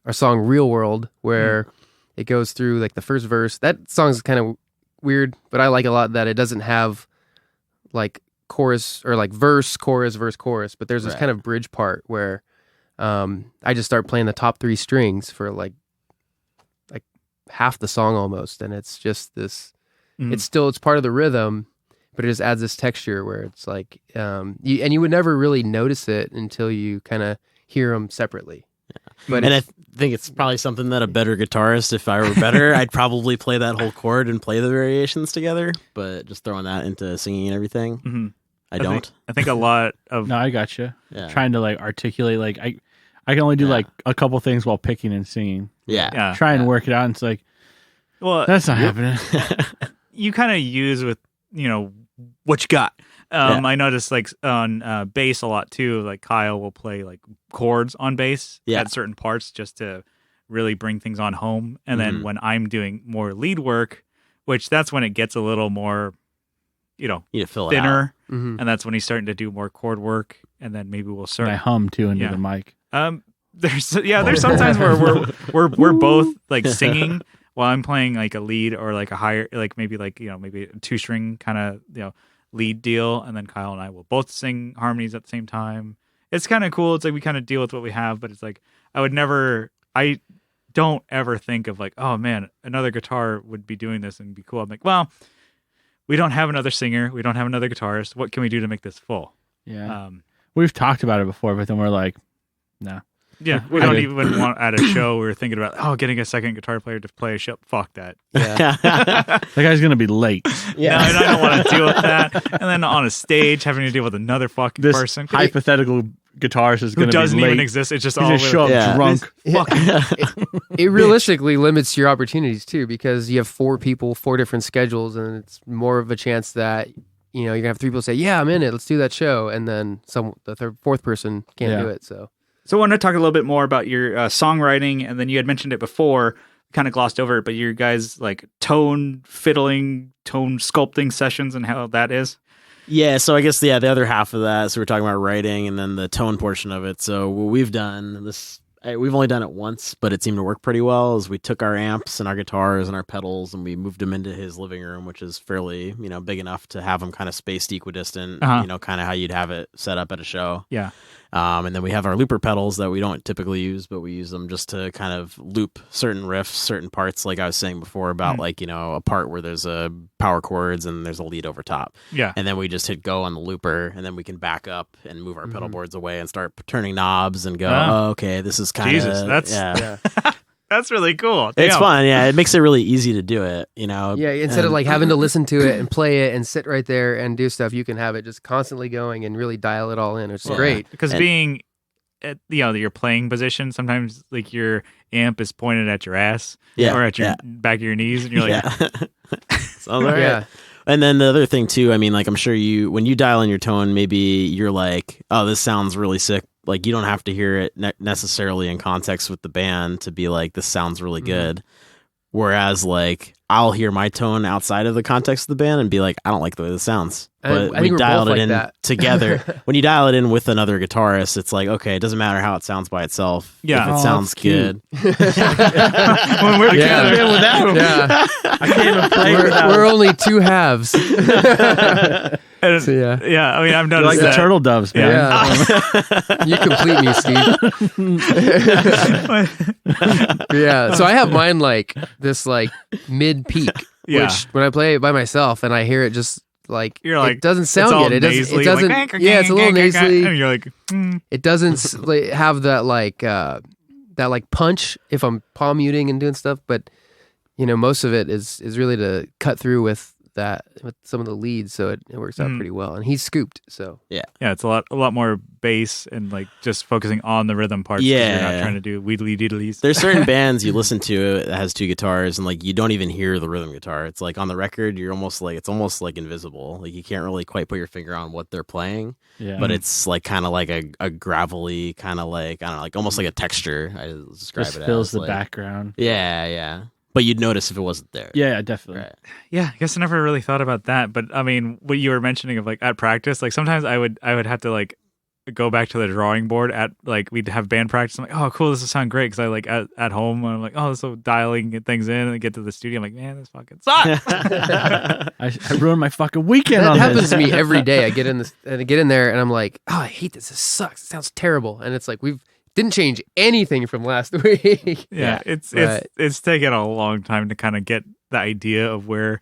our song Real World, where it goes through like the first verse. That song's kind of weird, but I like a lot that it doesn't have like chorus or like verse, chorus, verse, chorus, but there's this kind of bridge part where I just start playing the top 3 strings for like half the song almost, and it's just this it's part of the rhythm, but it just adds this texture where it's like you would never really notice it until you kind of hear them separately. But I think it's probably something that a better guitarist, if I were better, I'd probably play that whole chord and play the variations together. But just throwing that into singing and everything, I don't. I think a lot of no, I gotcha. Trying to like articulate, like I can only do like a couple things while picking and singing. Try and work it out, and it's like, well, that's not happening. You kind of use with, you know, what you got. I noticed like on bass a lot too. Like Kyle will play like chords on bass at certain parts just to really bring things on home. And then when I'm doing more lead work, which that's when it gets a little more, you know, thinner. And that's when he's starting to do more chord work. And then maybe we'll start. And I hum too into the mic. There's sometimes where we're both like singing while I'm playing like a lead or like a higher, like maybe like, you know, maybe a 2-string kind of, you know, lead deal, and then Kyle and I will both sing harmonies at the same time. It's kind of cool. It's like we kind of deal with what we have, but it's like I don't ever think of like, oh man, another guitar would be doing this and be cool. I'm like, well, we don't have another singer, we don't have another guitarist. What can we do to make this full? Yeah, we've talked about it before, but then we're like, no. Yeah, we don't even want at a show. We were thinking about getting a second guitar player to play a show. Fuck that. Yeah. That guy's gonna be late. Yeah, no, and I don't want to deal with that. And then on a stage, having to deal with another fucking person. Hypothetical guitarist is going to be late. Doesn't even exist. It's just He's all just show up drunk. It realistically limits your opportunities too, because you have 4 people, 4 different schedules, and it's more of a chance that, you know, you're gonna have 3 people say, "Yeah, I'm in it. Let's do that show," and then the 4th person can't do it. So I want to talk a little bit more about your songwriting, and then you had mentioned it before, kind of glossed over it, but your guys like tone fiddling, tone sculpting sessions and how that is. Yeah, so I guess the other half of that, so we're talking about writing and then the tone portion of it. So what we've done, we've only done it once, but it seemed to work pretty well, is we took our amps and our guitars and our pedals and we moved them into his living room, which is fairly, you know, big enough to have them kind of spaced equidistant, you know, kind of how you'd have it set up at a show. Yeah. And then we have our looper pedals that we don't typically use, but we use them just to kind of loop certain riffs, certain parts, like I was saying before about like, you know, a part where there's a power chords and there's a lead over top. Yeah. And then we just hit go on the looper, and then we can back up and move our pedal boards away and start turning knobs and go, oh, okay, this is kind of... That's really cool. Damn. It's fun, yeah. It makes it really easy to do it, you know. Yeah, instead of like having to listen to it and play it and sit right there and do stuff, you can have it just constantly going and really dial it all in, which is great. Because being at, you know, your playing position, sometimes like your amp is pointed at your ass or at your back of your knees, and you're like, sounds right. Yeah. And then the other thing too, I mean, like I'm sure when you dial in your tone, maybe you're like, oh, this sounds really sick. Like you don't have to hear it necessarily in context with the band to be like, this sounds really good. Whereas like I'll hear my tone outside of the context of the band and be like, I don't like the way this sounds. But we dialed it in together. When you dial it in with another guitarist, it's like, okay, it doesn't matter how it sounds by itself. Yeah. If it sounds good. When we're together without him. Yeah. I can't even play without We're only 2 halves. So, yeah. I mean, I've noticed like the turtle doves, man. Yeah. You complete me, Steve. Yeah. So I have mine like this, like mid peak, which when I play it by myself and I hear it just like, you're like, it doesn't sound good. It doesn't. Like, it's a little nasally. And you're like, it doesn't have that like punch if I'm palm muting and doing stuff. But you know, most of it is really to cut through with that with some of the leads, so it works out pretty well. And he's scooped, so yeah, it's a lot more bass and like just focusing on the rhythm parts. Yeah, you're not trying to do weedly deedlies. There's certain bands you listen to that has two guitars and like you don't even hear the rhythm guitar. It's like on the record, it's almost like invisible. Like you can't really quite put your finger on what they're playing. Yeah. But it's like kind of like a gravelly kind of like I don't know, like almost like a texture. I describe Just it fills as the like, background. Yeah. But you'd notice if it wasn't there. Yeah, definitely. Right. Yeah, I guess I never really thought about that. But I mean, what you were mentioning of like at practice, like sometimes I would have to like go back to the drawing board at like we'd have band practice. I'm like, oh, cool, this will sound great because I like at home I'm like, oh, so dialing things in and get to the studio. I'm like, man, this fucking sucks. I ruined my fucking weekend. that on happens this. to me every day. I get in there and I'm like, oh, I hate this. This sucks. It sounds terrible. And it's like we've didn't change anything from last week. Yeah, it's taken a long time to kind of get the idea of where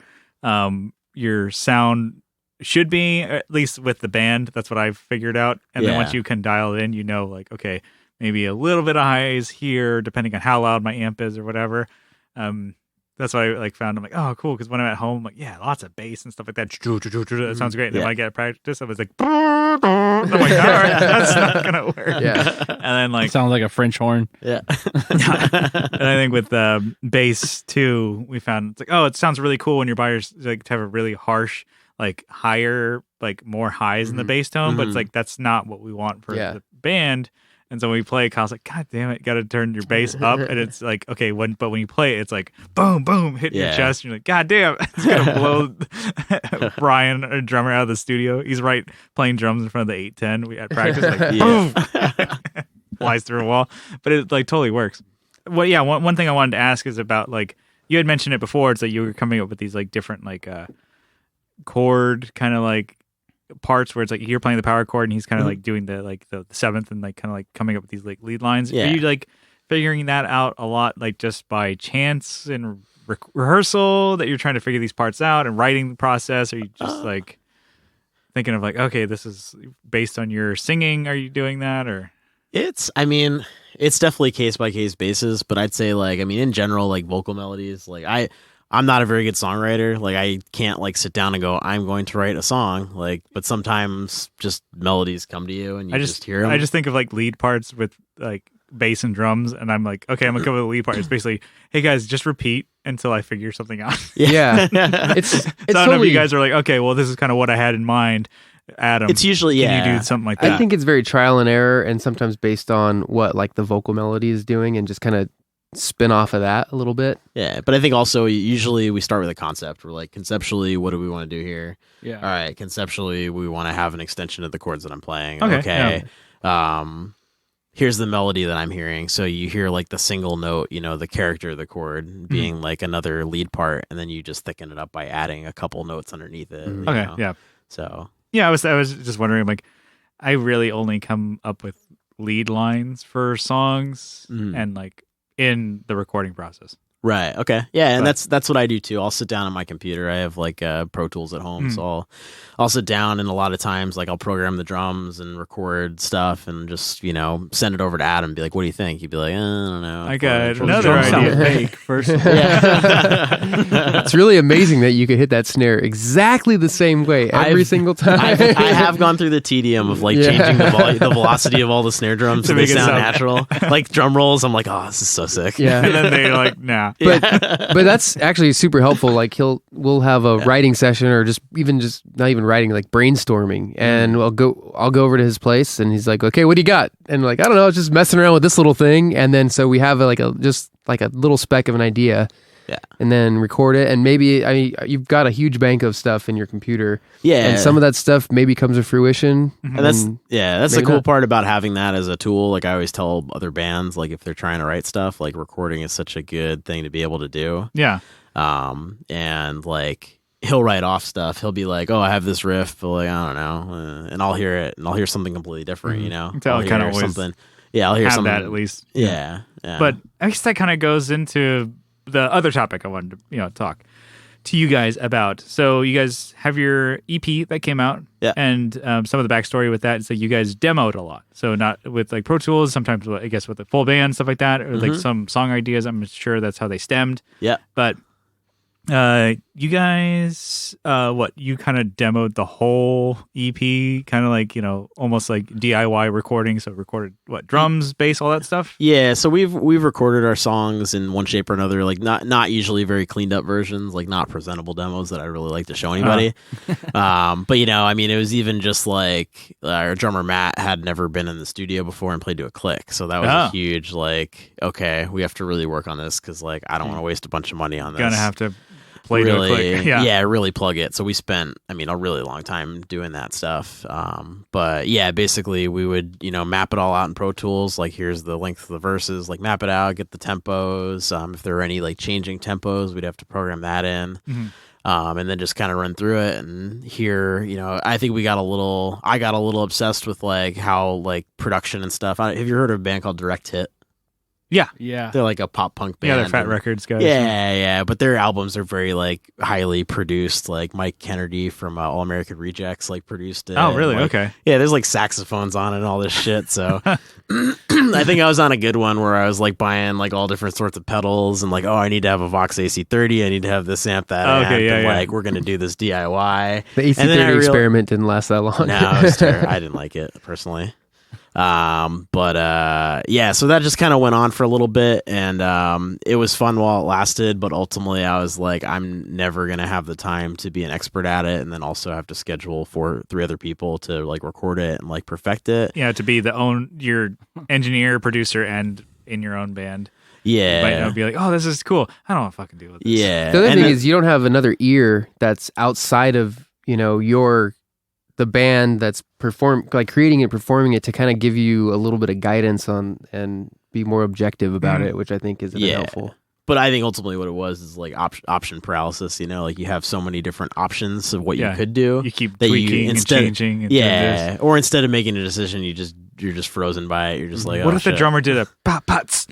your sound should be, at least with the band. That's what I've figured out. And then once you can dial it in, you know, like, okay, maybe a little bit of highs here, depending on how loud my amp is or whatever. That's what I like found. I'm like, oh, cool. Because when I'm at home, I'm like, yeah, lots of bass and stuff like that. That sounds great. And then when I get to practice, I was like, I'm like, all right, that's not gonna work. Yeah. And then like, Sounds like a French horn. Yeah. and I think with bass too, we found it's like, oh, it sounds really cool when your buyers like to have a really harsh, like higher, like more highs in the bass tone, but it's like that's not what we want for the band. And so when we play, Kyle's like, God damn it, got to turn your bass up. And it's like, okay, but when you play it, it's like, boom, boom, hitting your chest. And you're like, God damn, it's going to blow Brian, our drummer, out of the studio. He's playing drums in front of the 810. We had practice, like, boom, flies through a wall. But it like totally works. Well, yeah, one thing I wanted to ask is about like, you had mentioned it before. It's like you were coming up with these like different like chord kind of like parts where it's like you're playing the power chord and he's kind of like doing the like the seventh and like kind of like coming up with these like lead lines. Are you like figuring that out a lot like just by chance and rehearsal that you're trying to figure these parts out and writing the process? Or are you just like thinking of like, okay, this is based on your singing? Are you doing that? Or It's definitely case by case basis, but I'd say like, I mean, in general, like vocal melodies, like I'm not a very good songwriter. Like I can't like sit down and go, I'm going to write a song. Like, but sometimes just melodies come to you and you just hear them. I just think of like lead parts with like bass and drums, and I'm like, okay, I'm gonna come with a lead part. It's basically, hey guys, just repeat until I figure something out. Yeah. It's I don't know if you guys are like, okay, well, this is kind of what I had in mind. Adam, it's usually can you do something like that? I think it's very trial and error, and sometimes based on what like the vocal melody is doing, and just kind of spin off of that a little bit. Yeah, but I think also usually we start with a concept. We're like, conceptually, what do we want to do here? Yeah. All right, conceptually, we want to have an extension of the chords that I'm playing. Okay. Here's the melody that I'm hearing. So you hear like the single note, you know, the character of the chord being like another lead part, and then you just thicken it up by adding a couple notes underneath it. you know? Yeah. So yeah, I was just wondering, like, I really only come up with lead lines for songs and like in the recording process. Right. Okay. Yeah, and that's what I do too. I'll sit down on my computer. I have like Pro Tools at home, so I'll sit down, and a lot of times like I'll program the drums and record stuff, and just send it over to Adam and be like, "What do you think?" He'd be like, "I don't know." I got another idea. Fake, first of all. It's really amazing that you could hit that snare exactly the same way every single time. I have gone through the tedium of like changing the velocity of all the snare drums to make it sound natural. Like drum rolls, I'm like, "Oh, this is so sick." Yeah, and then they're like, "Nah." But that's actually super helpful. Like we'll have a writing session, or just not even writing, like brainstorming, and I'll go over to his place, and he's like, "Okay, what do you got?" And like, I don't know, just messing around with this little thing, and then so we have just a little speck of an idea. Yeah. And then record it, and maybe you've got a huge bank of stuff in your computer. Yeah. And some of that stuff maybe comes to fruition. And that's the cool part about having that as a tool. Like I always tell other bands, like if they're trying to write stuff, like recording is such a good thing to be able to do. Yeah. And like he'll write off stuff. He'll be like, "Oh, I have this riff," but like I don't know, and I'll hear it, and I'll hear something completely different. I'll kind of hear something. Yeah, I'll hear have something that at least. Yeah. But I guess that kind of goes into the other topic I wanted to talk to you guys about. So you guys have your EP that came out, and some of the backstory with that is that you guys demoed a lot. So not with like Pro Tools, sometimes I guess with the full band, stuff like that, or like some song ideas. I'm sure that's how they stemmed. Yeah. But you guys, you kind of demoed the whole EP, kind of like, almost like DIY recording. So recorded drums, bass, all that stuff. Yeah, so we've recorded our songs in one shape or another, like not usually very cleaned up versions, like not presentable demos that I really like to show anybody. But it was even just like our drummer Matt had never been in the studio before and played to a click, so that was a huge like, okay, we have to really work on this because like I don't want to waste a bunch of money on this. Gonna have to play to a click. Really plug it. So we spent, a really long time doing that stuff. But yeah, basically we would, map it all out in Pro Tools. Like here's the length of the verses, like map it out, get the tempos. If there were any like changing tempos, we'd have to program that in. Mm-hmm. And then just kind of run through it. And here, I think I got a little obsessed with like how like production and stuff. Have you heard of a band called Direct Hit? Yeah. They're like a pop punk band. Yeah, they're Fat Records guys. Yeah. But their albums are very like highly produced. Like Mike Kennedy from All American Rejects like produced it. Oh, really? Like, okay. Yeah, there's like saxophones on it and all this shit. So I think I was on a good one where I was like buying like all different sorts of pedals and like, oh, I need to have a Vox AC30. I need to have this amp, that amp. And like, we're going to do this DIY. The AC30 experiment didn't last that long. No, it was terrible. I didn't like it personally. So that just kind of went on for a little bit and it was fun while it lasted, but ultimately I was like, I'm never gonna have the time to be an expert at it and then also have to schedule 3 other people to like record it and like perfect it. Yeah, to be your engineer, producer, and in your own band. Yeah. You might not be like, oh, this is cool. I don't want to fucking deal with this. Yeah. The other thing is you don't have another ear that's outside of, the band that's creating it, performing it to kind of give you a little bit of guidance on and be more objective about it, which I think is helpful. But I think ultimately what it was is like option paralysis, like you have so many different options of what you could do. You keep tweaking and changing. And or instead of making a decision, you're just frozen by it. You're just like, what if the drummer did a pop-pots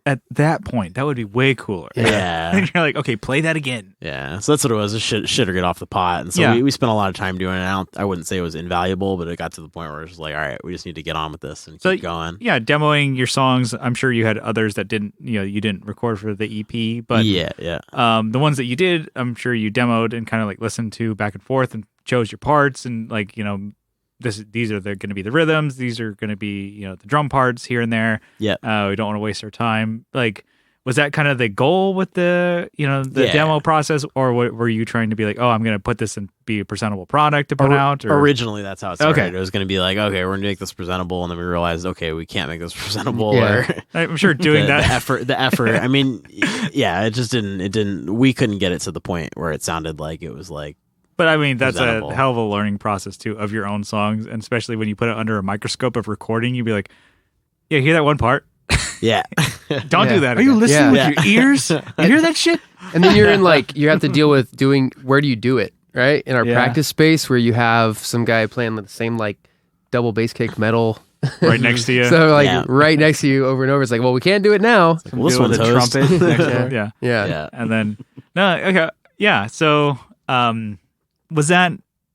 at that point? That would be way cooler. Yeah. And you're like, okay, play that again. Yeah. So that's what it was. Shit or get off the pot. And so we spent a lot of time doing it. I wouldn't say it was invaluable, but it got to the point where it was like, all right, we just need to get on with this and keep going. Yeah. Demoing your songs. I'm sure you had others that you didn't record for the EP, but the ones that you did, I'm sure you demoed and kind of like listened to back and forth and chose your parts and like, these are going to be the rhythms. These are going to be, the drum parts here and there. Yeah. We don't want to waste our time. Like, was that kind of the goal with the demo process, or were you trying to be like, oh, I'm going to put this and be a presentable product to put out? Or? Originally, that's how it started. Okay. It was going to be like, okay, we're going to make this presentable, and then we realized, okay, we can't make this presentable. Yeah. I'm sure doing the effort. I mean, it just didn't. We couldn't get it to the point where it sounded like it was like. But I mean, that's a hell of a learning process too of your own songs, and especially when you put it under a microscope of recording, you'd be like, "Yeah, hear that one part? Yeah, don't do that. Are you listening with your ears? You hear that shit?" And then you're in you have to deal with where do you do it, right? In our practice space where you have some guy playing the same double bass kick metal right next to you. So right next to you over and over. It's like, well, we can't do it now. Well, this one's a trumpet next to him. Yeah. And then So was that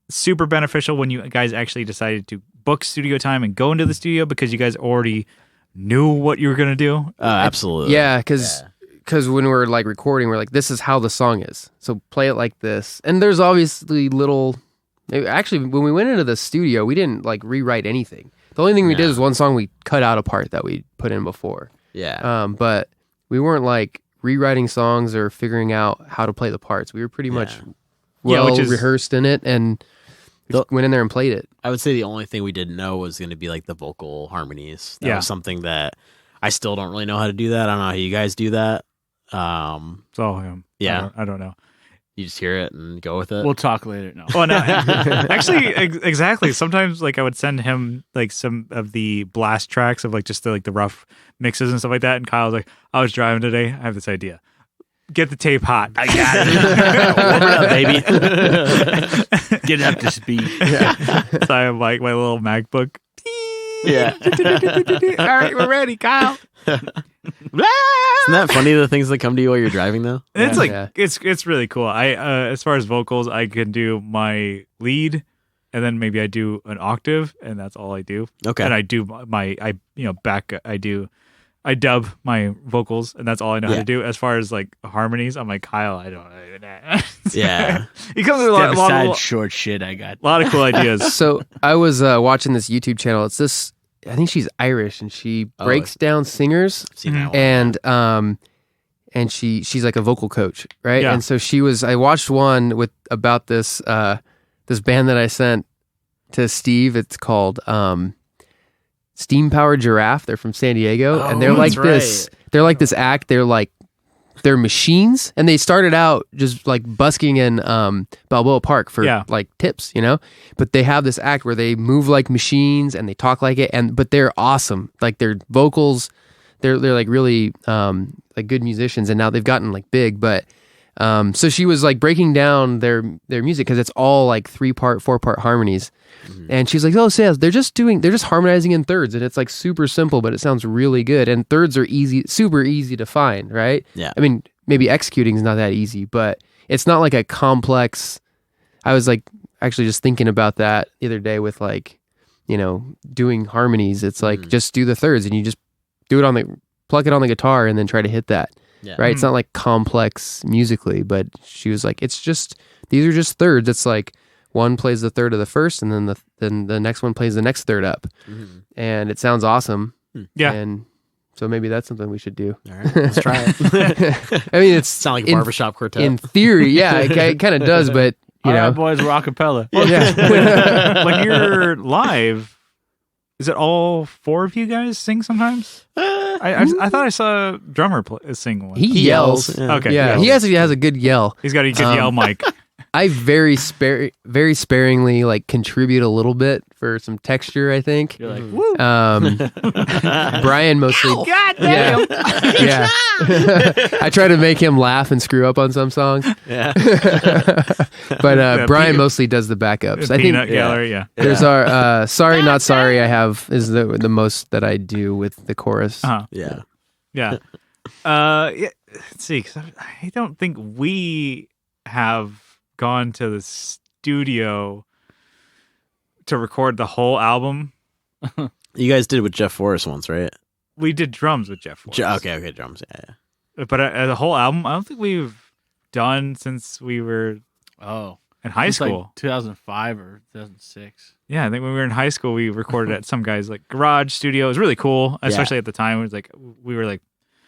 super beneficial when you guys actually decided to book studio time and go into the studio because you guys already knew what you were going to do? Absolutely. Yeah, because when we're recording, we're like, this is how the song is. So play it like this. And there's obviously actually, when we went into the studio, we didn't rewrite anything. The only thing we did was one song we cut out a part that we put in before. Yeah. But we weren't rewriting songs or figuring out how to play the parts. We were pretty much rehearsed in it and went in there and played it. I would say the only thing we didn't know was going to be the vocal harmonies. That was something that I still don't really know how to do that. I don't know how you guys do that. It's all him. Yeah. I don't know. You just hear it and go with it. We'll talk later. No. Oh no. Actually, exactly. Sometimes I would send him some of the blast tracks of just the rough mixes and stuff like that, and Kyle was like, I was driving today. I have this idea. Get the tape hot. I got it. Warm it up, baby. Get it up to speed. Yeah. So I have my little MacBook. Yeah. All right, we're ready, Kyle. Isn't that funny, the things that come to you while you're driving though? It's it's really cool. I as far as vocals, I can do my lead and then maybe I do an octave and that's all I do. Okay. And I do I do I dub my vocals, and that's all I know how to do. As far as like harmonies, I'm like, Kyle, I don't know. Yeah. He comes with a lot short shit I got. of cool ideas. So I was watching this YouTube channel. It's this. I think she's Irish, and she breaks down singers, Seen that one. and she's like a vocal coach, right? Yeah. And so I watched one about this this band that I sent to Steve. It's called Steam Powered Giraffe. They're from San Diego, and they're like this. right. They're like this act. They're machines, and they started out just like busking in Balboa Park for like tips, But they have this act where they move like machines and they talk like it, but they're awesome. Like their vocals, they're like really like good musicians, and now they've gotten like big. But so she was like breaking down their music because it's all like 3-part, 4-part harmonies. And she's like, oh, Sam, they're just harmonizing in thirds, and it's like super simple, but it sounds really good. And thirds are super easy to find, right? Yeah. I mean, maybe executing is not that easy, but it's not like a complex. I was like actually just thinking about that the other day with like, doing harmonies. It's like just do the thirds, and you just do it pluck it on the guitar, and then try to hit that. Yeah. Right? It's not like complex musically, but she was like, these are just thirds. It's like one plays the third of the first, and then the next one plays the next third up, and it sounds awesome. Yeah, and so maybe that's something we should do. All right, let's try it. I mean, it's sound like a barbershop quartet. In theory, yeah, it kind of does, but All right, boys, we're acapella. When you're live, is it all 4 of you guys sing sometimes? I thought I saw a drummer sing one. He yells. Yeah. Okay, yeah, he has a good yell. He's got a good yell mic. I very sparingly like contribute a little bit for some texture, I think. You're like, woo. Brian mostly. God damn. Yeah. I try to make him laugh and screw up on some songs. Yeah. But Brian mostly does the backups. I think Peanut Gallery, yeah. There's our Sorry Not Sorry I have is the most that I do with the chorus. Uh-huh. Yeah. Yeah. Let's see, 'cause I don't think we have gone to the studio to record the whole album. You guys did with Jeff Forrest once, right? We did drums with Jeff Forrest. Okay, drums. Yeah. But the whole album, I don't think we've done since we were in high school. Like 2005 or 2006. Yeah, I think when we were in high school, we recorded at some guy's like garage studio. It was really cool, especially at the time. It was like we were like,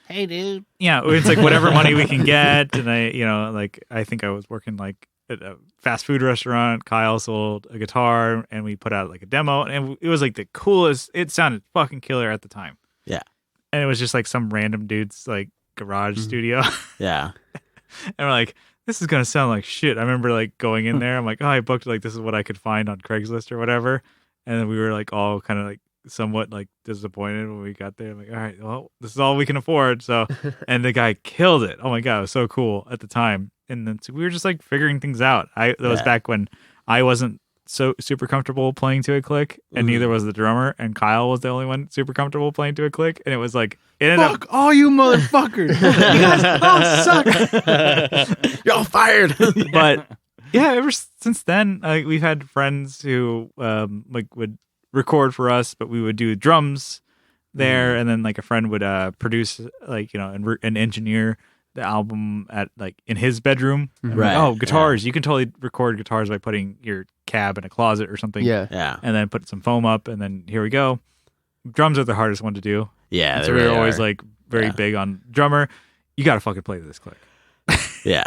hey, dude. Yeah, it's like whatever money we can get, and I think I was working like at a fast food restaurant. Kyle sold a guitar, and we put out like a demo, and it was like the coolest. It sounded fucking killer at the time. Yeah, and it was just like some random dude's like garage studio. Yeah, and we're like, this is gonna sound like shit. I remember like going in there. I'm like, oh, I booked like this is what I could find on Craigslist or whatever, and then we were like all kind of like somewhat like disappointed when we got there. I'm like, all right, well, this is all we can afford. So, and the guy killed it. Oh my God, it was so cool at the time. And then so we were just like figuring things out. That was back when I wasn't so super comfortable playing to a click, and neither was the drummer. And Kyle was the only one super comfortable playing to a click. And it was like, it ended Fuck all you motherfuckers! You guys all suck. You're all fired. But yeah, ever since then, we've had friends who like would record for us, but we would do drums there, and then like a friend would produce like and engineer the album at like in his bedroom. Right. Like, guitars. You can totally record guitars by putting your cab in a closet or something. Yeah. And then put some foam up, and then here we go. Drums are the hardest one to do. Yeah. So we were always like very big on drummer. You got to fucking play this click. Yeah.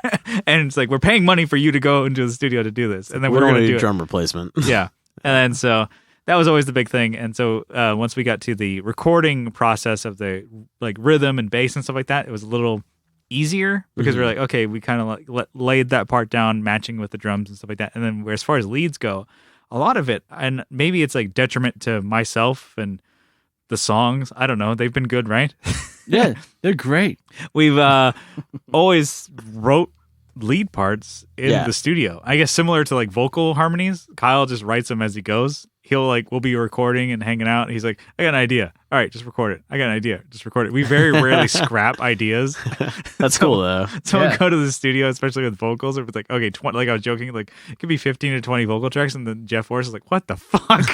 And it's like, we're paying money for you to go into the studio to do this, and then we're going to do drum replacement. Yeah. And then so that was always the big thing. And so once we got to the recording process of the like rhythm and bass and stuff like that, it was a little easier because we're like, okay, we kind of like laid that part down, matching with the drums and stuff like that. And then as far as leads go, a lot of it, and maybe it's like detriment to myself and the songs. I don't know. They've been good, right? Yeah, they're great. We've always wrote lead parts in the studio. I guess similar to like vocal harmonies, Kyle just writes them as he goes. we'll be recording and hanging out. And he's like, I got an idea. All right, just record it. I got an idea. Just record it. We very rarely scrap ideas. That's cool though. Someone go to the studio, especially with vocals, or if it's like, okay, like I was joking, like it could be 15 to 20 vocal tracks, and then Jeff Forrest is like, what the fuck?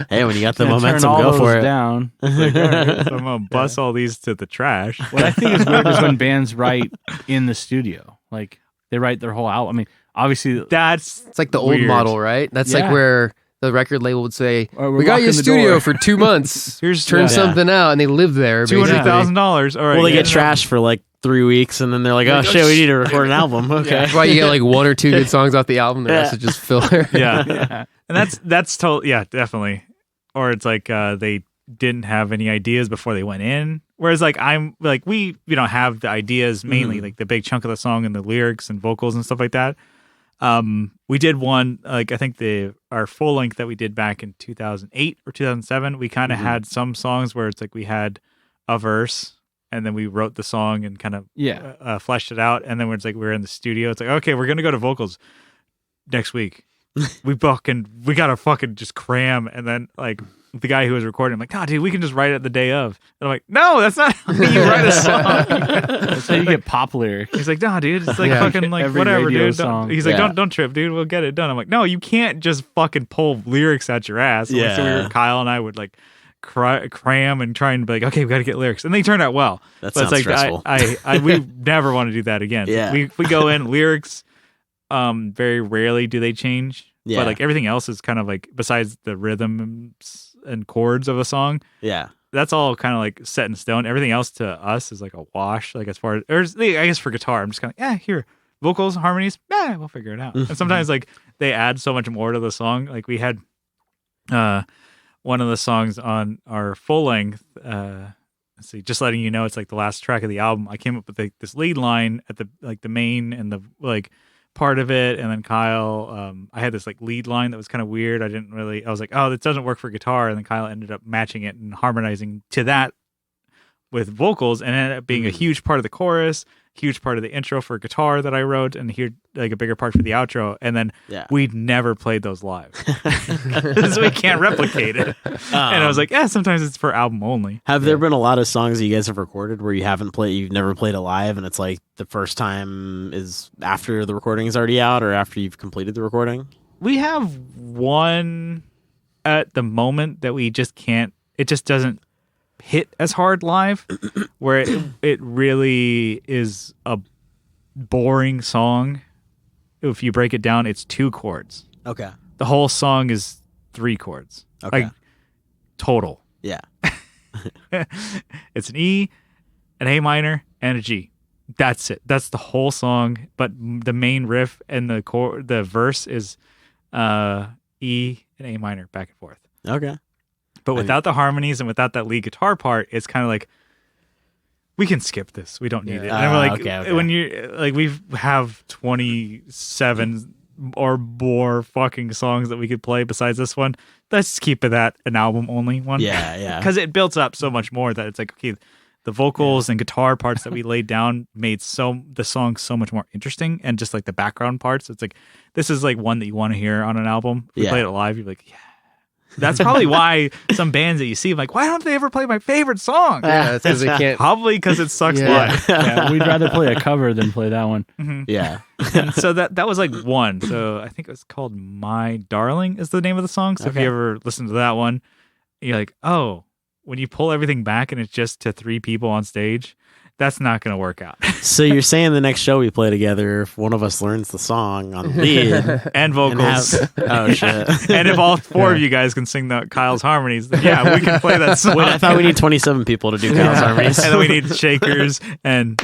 Hey, when you got the Turn momentum, all go those for it. down. It's like, all right, so I'm gonna bust all these to the trash. What I think is weird is when bands write in the studio. Like they write their whole album. I mean, obviously That's It's like the old weird. model, right? That's like Yeah. where the record label would say, Or we're "We got you a locking the studio door." for 2 months. Here's Turn yeah. something out," and they live there. $200,000. All right, Well, they get yeah. trashed for like 3 weeks, and then they're like, "Oh shit, we need to record an album." Okay. That's why you get like 1 or 2 good songs off the album. The rest is just filler. Yeah. And that's totally, yeah, definitely. Or it's like they didn't have any ideas before they went in. Whereas like I'm like we have the ideas mainly, like the big chunk of the song and the lyrics and vocals and stuff like that. We did one, like I think our full length that we did back in 2008 or 2007, we kind of had some songs where it's like we had a verse and then we wrote the song and kind of fleshed it out. And then when it's like we're in the studio, it's like, okay, we're going to go to vocals next week. we gotta fucking just cram. And then like the guy who was recording, I'm like, nah, dude, we can just write it the day of. And I'm like, no, that's not how you write a song. That's how you get pop lyrics. He's like, nah, dude, it's like fucking like Every whatever, radio dude. song. He's like, don't trip, dude. We'll get it done. I'm like, no, you can't just fucking pull lyrics out your ass. So Kyle and I would like cram and try and be like, okay, we got to get lyrics, and they turned out well. That but sounds it's like stressful. we never want to do that again. Yeah. We go in lyrics. Very rarely do they change. Yeah. But like everything else is kind of like, besides the rhythms and chords of a song, Yeah. that's all kind of like set in stone. Everything else to us is like a wash. Like as far as, or I guess for guitar, I'm just kind of, here, vocals, harmonies, we'll figure it out. And sometimes like they add so much more to the song. Like we had one of the songs on our full length, let's see, just letting you know, it's like the last track of the album. I came up with this lead line at the main and the like part of it, and then Kyle, I had this like lead line that was kind of weird. I was like, oh, this doesn't work for guitar, and then Kyle ended up matching it and harmonizing to that with vocals, and it ended up being a huge part of the chorus, huge part of the intro for guitar that I wrote, and here like a bigger part for the outro. And then we'd never played those live, so we can't replicate it. And I was like, sometimes it's for album only. Have there been a lot of songs that you guys have recorded where you've never played it live, and it's like the first time is after the recording is already out or after you've completed the recording? We have one at the moment that we just can't. It just doesn't hit as hard live, where it really is a boring song. If you break it down, it's 2 chords. Okay. The whole song is 3 chords. Okay. Like total. Yeah. It's an E, an A minor, and a G. That's it. That's the whole song. But the main riff and the verse is E and A minor back and forth. Okay. But without the harmonies and without that lead guitar part, it's kind of like, we can skip this. We don't need it. And I'm like, okay. when you like, we have 27 or more fucking songs that we could play besides this one. Let's keep it that an album only one. Yeah. Because it builds up so much more that it's like, okay, the vocals and guitar parts that we laid down made the song so much more interesting, and just like the background parts. It's like, this is like one that you want to hear on an album. If we play it live, you're like, That's probably why some bands that you see, like, why don't they ever play my favorite song? Yeah, that's because they can't. Probably because it sucks live. Yeah, we'd rather play a cover than play that one. Mm-hmm. Yeah. And so that was like one. So I think it was called My Darling is the name of the song. So if you ever listen to that one, you're like, oh, when you pull everything back and it's just to 3 people on stage, that's not going to work out. So you're saying the next show we play together, if one of us learns the song on the lead and vocals. Oh, shit. And if all 4 of you guys can sing Kyle's harmonies, then we can play that song. Wait, I thought we need 27 people to do Kyle's harmonies. And then we need shakers and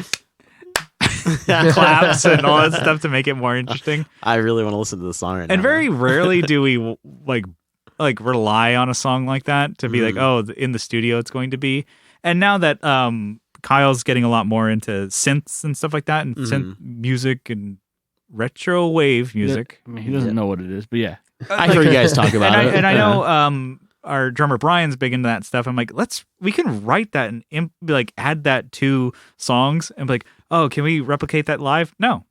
claps and all that stuff to make it more interesting. I really want to listen to the song right now. And very rarely do we like rely on a song like that to be like, oh, in the studio it's going to be. And now that Kyle's getting a lot more into synths and stuff like that, and synth music and retro wave music. I mean, he doesn't know what it is, but yeah. I heard you guys talk about it. And I know our drummer Brian's big into that stuff. I'm like, we can write that and add that to songs and be like, oh, can we replicate that live? No.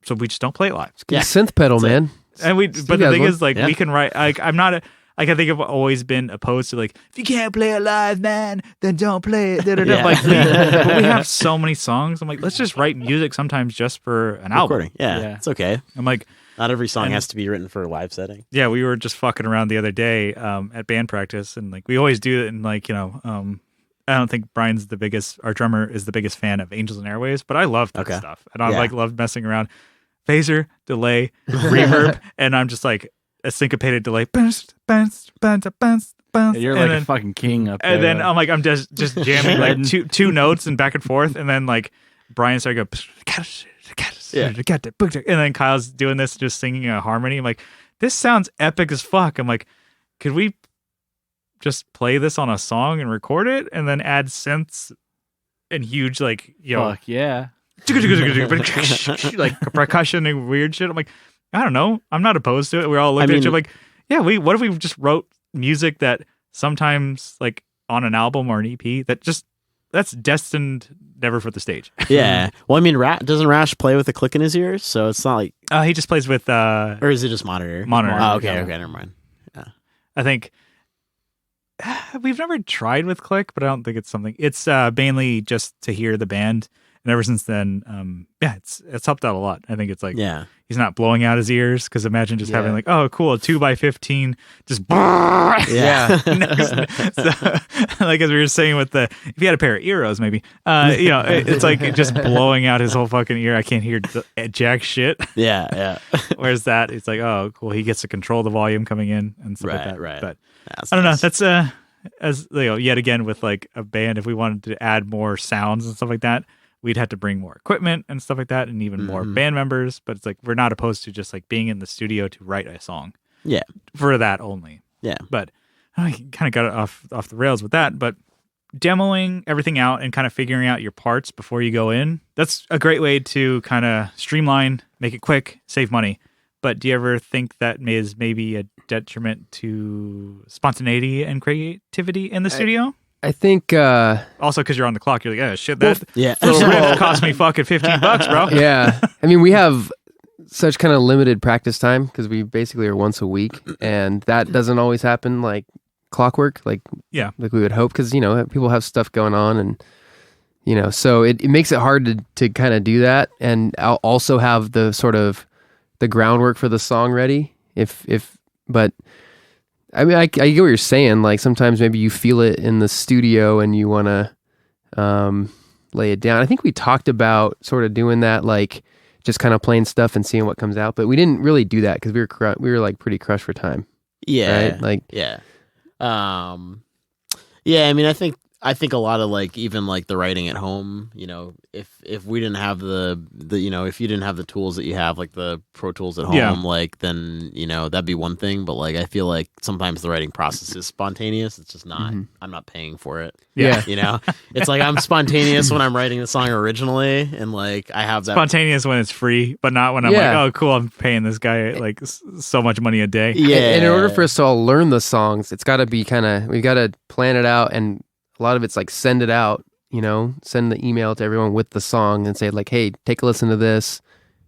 So we just don't play it live. Synth pedal, man. And but the thing is, like, Yeah. we can write. Like, I'm not. Like, I think I've always been opposed to, like, if you can't play it live, man, then don't play it. Yeah. Like, but we have so many songs. I'm like, let's just write music sometimes just for an album. Recording. Yeah, Yeah. it's okay. I'm like, Not every song And- has to be written for a live setting. yeah, we were just fucking around the other day at band practice, and like we always do it. And like, I don't think Brian's our drummer is the biggest fan of Angels and Airwaves, but I love that Okay. stuff, and I Yeah. like love messing around. Phaser, delay, reverb, and I'm just like a syncopated delay. Bounce, bounce, bounce, bounce, bounce. You're and like then, a fucking king up there. and then I'm like, I'm just jamming like two notes and back and forth, and then like Brian started to go, Yeah. and then Kyle's doing this, just singing a harmony. I'm like, this sounds epic as fuck. I'm like, could we just play this on a song and record it, and then add synths and huge like fuck yeah. like percussion and weird shit. I'm like, I don't know. I'm not opposed to it. We all looked I at each mean- other like, yeah, what if we just wrote music that sometimes like on an album or an EP that's destined never for the stage. Yeah. Well, I mean, doesn't Rash play with a click in his ears? So it's not like, He just plays with or is it just monitor? Monitor. Oh, okay, Yeah. okay, never mind. I think we've never tried with click, but I don't think it's something. It's mainly just to hear the band, and ever since then, it's helped out a lot. I think it's like Yeah. he's not blowing out his ears, because imagine just having Yeah. like, oh cool, a 2x15 just Yeah. so, like as we were saying with if you had a pair of Earos, maybe it's like just blowing out his whole fucking ear. I can't hear jack shit. Yeah. Yeah. Whereas that, it's like, oh cool, he gets to control the volume coming in and stuff like Right, that. right. But That's I don't know. nice. That's as yet again with like a band, if we wanted to add more sounds and stuff like that, we'd have to bring more equipment and stuff like that, and even more Mhm. band members. But it's like we're not opposed to just like being in the studio to write a song. Yeah. For that only. Yeah. But I kind of got it off the rails with that. But demoing everything out and kind of figuring out your parts before you go in, that's a great way to kind of streamline, make it quick, save money. But do you ever think that is maybe a detriment to spontaneity and creativity in the studio? I think, Also, because you're on the clock, you're like, oh shit, that Yeah. little riff cost me fucking $15, bro. yeah. I mean, we have such kind of limited practice time because we basically are once a week, and that doesn't always happen like clockwork, like Yeah. like we would hope, because people have stuff going on, and so it makes it hard to kind of do that, and I'll also have the sort of the groundwork for the song ready. But I mean, I get what you're saying. Like sometimes maybe you feel it in the studio and you want to lay it down. I think we talked about sort of doing that, like just kind of playing stuff and seeing what comes out. But we didn't really do that because we were like pretty crushed for time. Yeah. Right? Like Yeah. Yeah, I mean, I think a lot of like even like the writing at home, if we didn't have the if you didn't have the tools that you have, like the Pro Tools at home, Yeah. like then that'd be one thing. But like I feel like sometimes the writing process is spontaneous. It's just not. Mhm. I'm not paying for it. Yeah. It's like I'm spontaneous when I'm writing the song originally, and like I have that. Spontaneous when it's free, but not when I'm Yeah. like, oh cool, I'm paying this guy like so much money a day. Yeah. And in order for us to all learn the songs, it's got to be we've got to plan it out, and a lot of it's like send it out, send the email to everyone with the song and say like, hey, take a listen to this,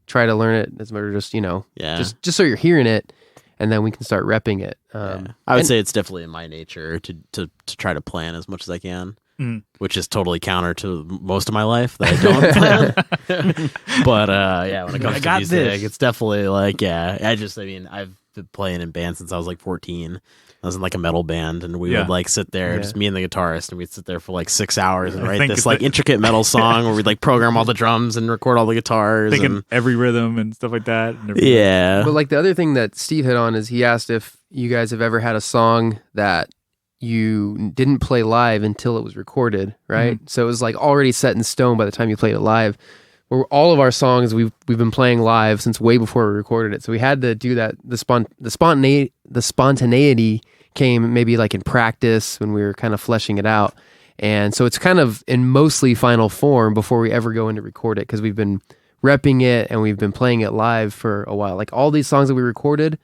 try to learn it as much, or just Yeah. just so you're hearing it, and then we can start repping it. Yeah. I would and- say it's definitely in my nature to try to plan as much as I can, Mm. which is totally counter to most of my life that I don't plan. But yeah, when it comes I to got music, this. it's definitely like I've been playing in bands since I was like 14. I was in like a metal band, and we Yeah. would like sit there, Yeah. just me and the guitarist, and we'd sit there for like 6 hours and I write think this it's like the- intricate metal song where we'd like program all the drums and record all the guitars. Thinking And, every rhythm and stuff like that. And everything. yeah. But like the other thing that Steve hit on is he asked if you guys have ever had a song that you didn't play live until it was recorded, right? So it was like already set in stone by the time you played it live. Where all of our songs we've been playing live since way before we recorded it. So we had to do that. The spontaneity came maybe like in practice when we were kind of fleshing it out. And so it's kind of in mostly final form before we ever go in to record it, because we've been repping it and we've been playing it live for a while. Like all these songs that we recorded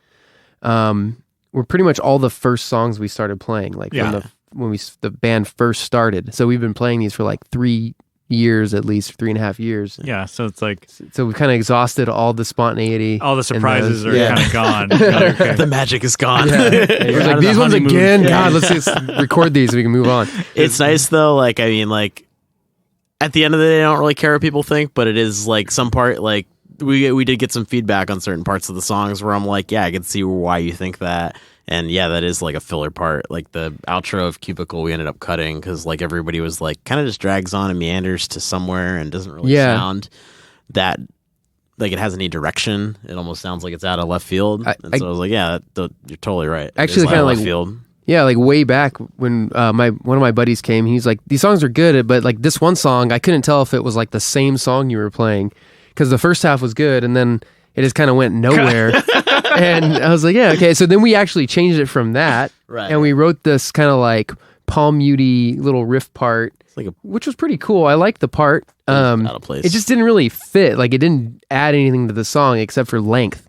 were pretty much all the first songs we started playing, like Yeah. when the band first started. So we've been playing these for like 3 years, at least 3.5 years. Yeah, so it's like So we've kind of exhausted all the spontaneity. all the surprises are Yeah. kind of gone. You're like, okay. The magic is gone. It was like, these ones again. God, let's just record these so we can move on. It's nice though. Like, I mean, like at the end of the day, I don't really care what people think, but it is like some part, like we did get some feedback on certain parts of the songs where I'm like, yeah, I can see why you think that. And yeah, that is like a filler part. Like the outro of Cubicle, we ended up cutting because like everybody was like, kind of just drags on and meanders to somewhere and doesn't really sound that like it has any direction. It almost sounds like it's out of left field. So I was like, yeah, you're totally right. Actually, kind of like left field. Yeah, like way back when one of my buddies came, he's like, these songs are good, but like this one song, I couldn't tell if it was like the same song you were playing because the first half was good and then it just kind of went nowhere. And I was like, yeah, okay. So then we actually changed it from that, Right. and we wrote this kind of like palm muty little riff part, Like which was pretty cool. I liked the part. out of place. It just didn't really fit. Like it didn't add anything to the song except for length.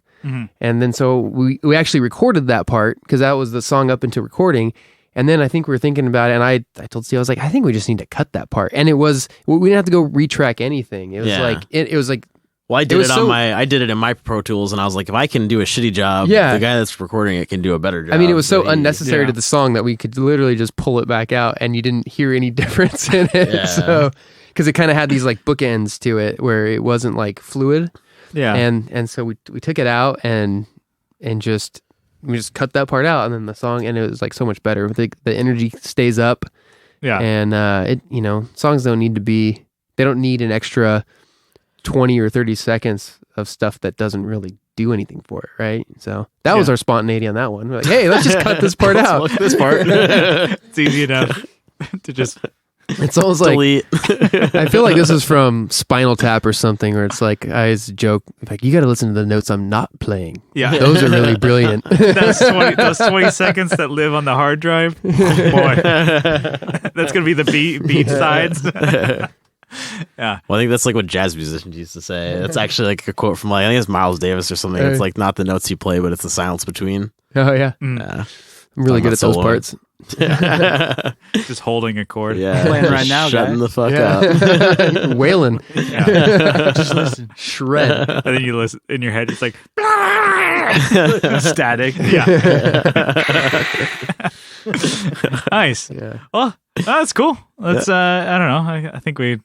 And then so we actually recorded that part because that was the song up into recording. And then I think we were thinking about it, and I told Steve, I was like, I think we just need to cut that part. And we didn't have to go retrack anything. It was like it was like. Well, I did it in my Pro Tools, and I was like, if I can do a shitty job, the guy that's recording it can do a better job. I mean, it was so unnecessary yeah. to the song that we could literally just pull it back out, and you didn't hear any difference in it. Yeah. So, because it kind of had these like bookends to it, where it wasn't like fluid. Yeah. And so we took it out and we just cut that part out, and then the song, and it was like so much better. The energy stays up. Yeah. And songs don't need an extra 20 or 30 seconds of stuff that doesn't really do anything for it, right? So that was our spontaneity on that one. We're like, hey, let's just cut this part out. Look at this part. It's easy enough to just It's almost like delete. I feel like this is from Spinal Tap or something, where it's like I always joke, like, you got to listen to the notes I'm not playing. Yeah. Those are really brilliant. those 20 seconds that live on the hard drive. Oh, boy. That's going to be the B sides. Yeah. Well, I think that's like what jazz musicians used to say. It's actually like a quote from I think it's Miles Davis or something. It's like not the notes you play, but it's the silence between. Oh yeah, Yeah. I'm really good at those soloing. parts. Just holding a chord. Yeah. Playing right now, Shutting guy. the fuck up. Wailing, Just listen. shred. And then you listen in your head, it's like static. Yeah. Nice. Yeah. Well, that's cool. Let's, I don't know. I think we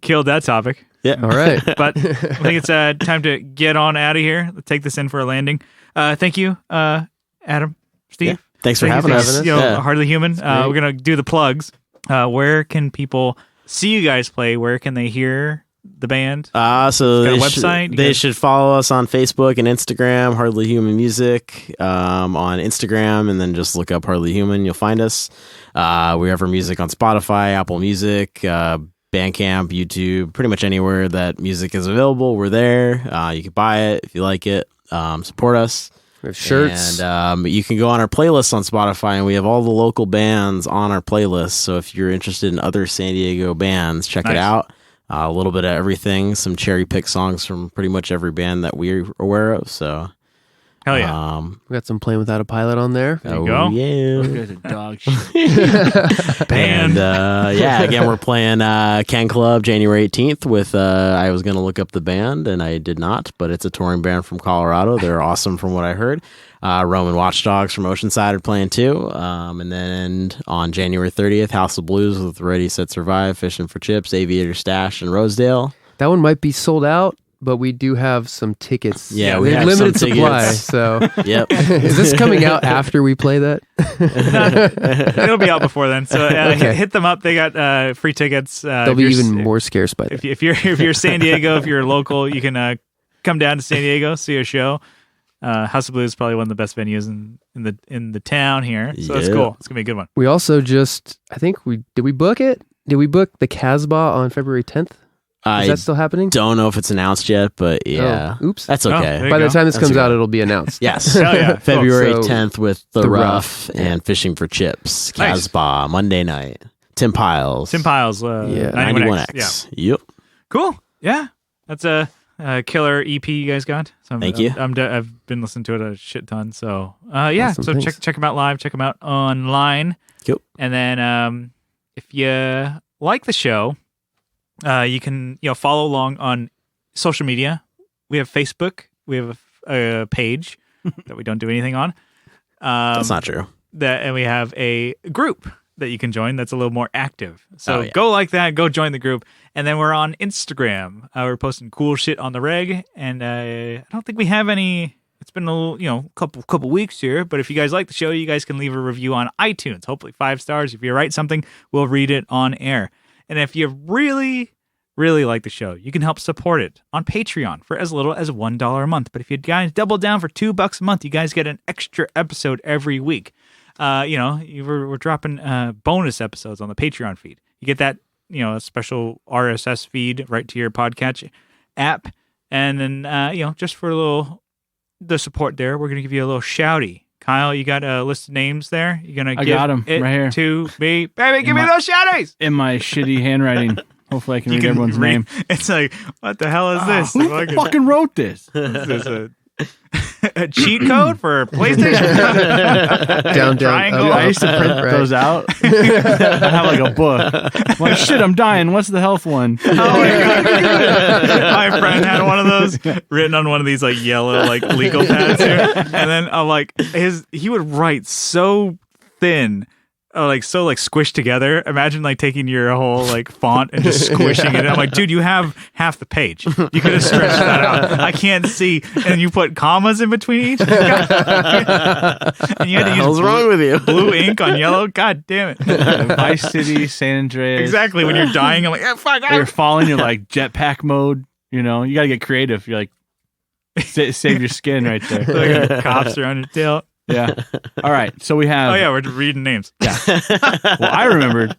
killed that topic. Yeah. All right. But I think it's time to get on out of here. Take this in for a landing. Thank you, Adam, Steve. Yeah. Thanks for having us. You know, Yeah. Hardly Human. We're gonna do the plugs. Where can people see you guys play? Where can they hear the band? So got a website? They should follow us on Facebook and Instagram, Hardly Human Music, on Instagram, and then just look up Hardly Human. You'll find us. We have our music on Spotify, Apple Music, Bandcamp, YouTube, pretty much anywhere that music is available. We're there. You can buy it if you like it. Support us. We have shirts. And you can go on our playlist on Spotify, and we have all the local bands on our playlist. So if you're interested in other San Diego bands, check it out. A little bit of everything, some cherry pick songs from pretty much every band that we're aware of. So, Hell yeah. We got some Playing Without a Pilot on there. There you go. You Yeah. guys are dog shit. And again, we're playing Can Club January 18th with, I was going to look up the band and I did not, but it's a touring band from Colorado. They're awesome from what I heard. Roman Watchdogs from Oceanside are playing too. And then on January 30th, House of Blues with Ready, Set, Survive, Fishing for Chips, Aviator Stash, and Rosedale. That one might be sold out, but we do have some tickets. Yeah, we They're have limited some supply. tickets. So Yep. is this coming out after we play that? It'll be out before then. So Okay. hit them up. They got free tickets. They'll be even more scarce by then. If you're San Diego, if you're local, you can come down to San Diego, see a show. House of Blues is probably one of the best venues in the town here. So that's Yeah. cool. It's gonna be a good one. We also did we book it? Did we book the Casbah on February 10th? Is I that still happening? don't know if it's announced yet, but yeah. Oh, oops. That's Oh, okay. there you By the go. time this That's comes okay. out, it'll be announced. Yes. Hell yeah. February So, 10th with The The Rough Rough, and Fishing for Chips. Nice. Casbah, Monday night. Tim Piles. Tim Piles. 91X. Yeah. Yep. Cool. Yeah. That's a killer EP you guys got. So Thank you. I've been listening to it a shit ton. So yeah. Awesome, So thanks. check them out live. Check them out online. Yep. And then if you like the show, You can follow along on social media. We have Facebook. We have a page that we don't do anything on. That's not true. And we have a group that you can join that's a little more active. So go like that. Go join the group. And then we're on Instagram. We're posting cool shit on the reg. And I don't think we have any. It's been a little, couple weeks here. But if you guys like the show, you guys can leave a review on iTunes. Hopefully 5 stars. If you write something, we'll read it on air. And if you really like the show, you can help support it on Patreon for as little as $1 a month. But if you guys double down for $2 a month, you guys get an extra episode every week. We're dropping bonus episodes on the Patreon feed. You get that, a special RSS feed right to your podcast app. And then, just for the support there, we're going to give you a little shouty. Kyle, you got a list of names there? You're going to give got them it right here. To me. Baby, give me those shouties! In my shitty handwriting. Hopefully I can read everyone's name. It's like, what the hell is this? Who fucking wrote this? Is this a cheat code for PlayStation? Down. Triangle? I used to print those out. I have like a book. I'm like, shit, I'm dying. What's the health one? Oh my God. My friend had one of those written on one of these like yellow like legal pads here. And then I'm like, he would write so thin. So squished together. Imagine like taking your whole like font and just squishing it. I'm like, dude, you have half the page. You could have stretched that out. I can't see. And you put commas in between each. And you had to use What's wrong with you? blue ink on yellow. God damn it. Vice City, San Andreas. Exactly. When you're dying, I'm like, fuck. You're falling. You're like jetpack mode. You got to get creative. You're like, save your skin right there. Like cops are on your tail. Yeah. All right. So we have. Oh yeah, we're reading names. Yeah. Well, I remembered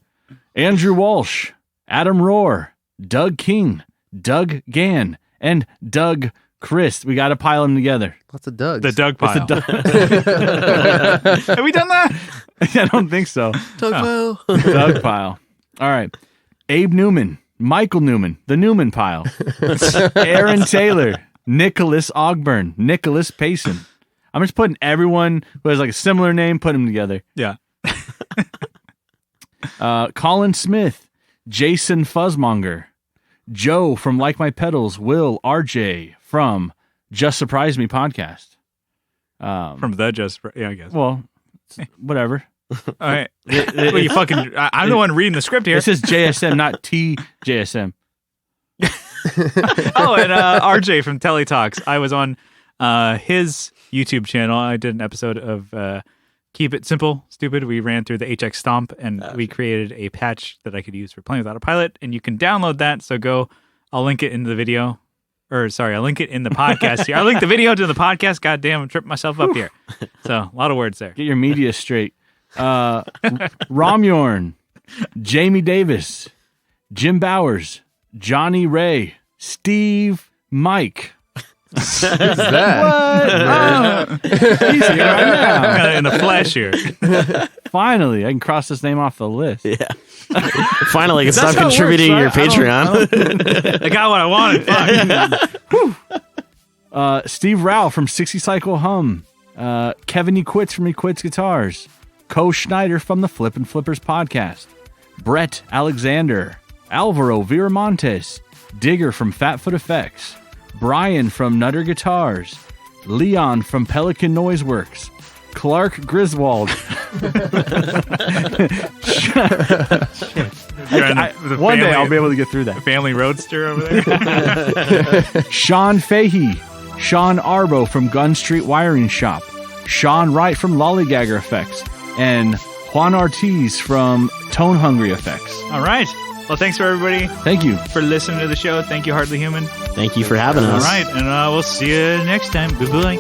Andrew Walsh, Adam Rohr, Doug King, Doug Gann, and Doug Christ. We got to pile them together. Lots of Dougs. The Doug pile. Have we done that? I don't think so. Doug Doug pile. All right. Abe Newman, Michael Newman, the Newman pile. Aaron Taylor, Nicholas Ogburn, Nicholas Payson. I'm just putting everyone who has like a similar name, put them together. Yeah. Colin Smith, Jason Fuzzmonger, Joe from Like My Pedals, Will, RJ from Just Surprise Me podcast. From the I guess. Well, whatever. All right. Well, you fucking. I'm the one reading the script here. This is JSM, not TJSM. Oh, and RJ from TeleTalks. I was on his YouTube channel. I did an episode of Keep It Simple, Stupid. We ran through the HX Stomp, and we created a patch that I could use for playing without a pilot, and you can download that. So I'll link it in the video. I'll link it in the podcast here. I'll link the video to the podcast. God damn, I'm tripping myself up here. So, a lot of words there. Get your media straight. Romyorn, Jamie Davis, Jim Bowers, Johnny Ray, Steve Mike. Who's that? What? He's here right now. In the flesh here. Finally, I can cross this name off the list. Yeah. Finally, I can That's stop how it contributing works, to your right? Patreon. I got what I wanted. Fuck. Steve Rao from 60 Cycle Hum. Kevin E. Quits from E. Quits Guitars. Co Schneider from the Flippin' Flippers podcast. Brett Alexander. Alvaro Viramontes. Digger from Fatfoot Effects. Brian from Nutter Guitars. Leon from Pelican Noise Works. Clark Griswold. One day I'll be able to get through that. Family Roadster over there. Sean Fahey. Sean Arbo from Gun Street Wiring Shop. Sean Wright from Lollygagger Effects. And Juan Ortiz from Tone Hungry Effects. All right. Well, thanks for everybody Thank you. for listening to the show. Thank you, Hardly Human. Thank you for having us. All right. And we'll see you next time. Goodbye.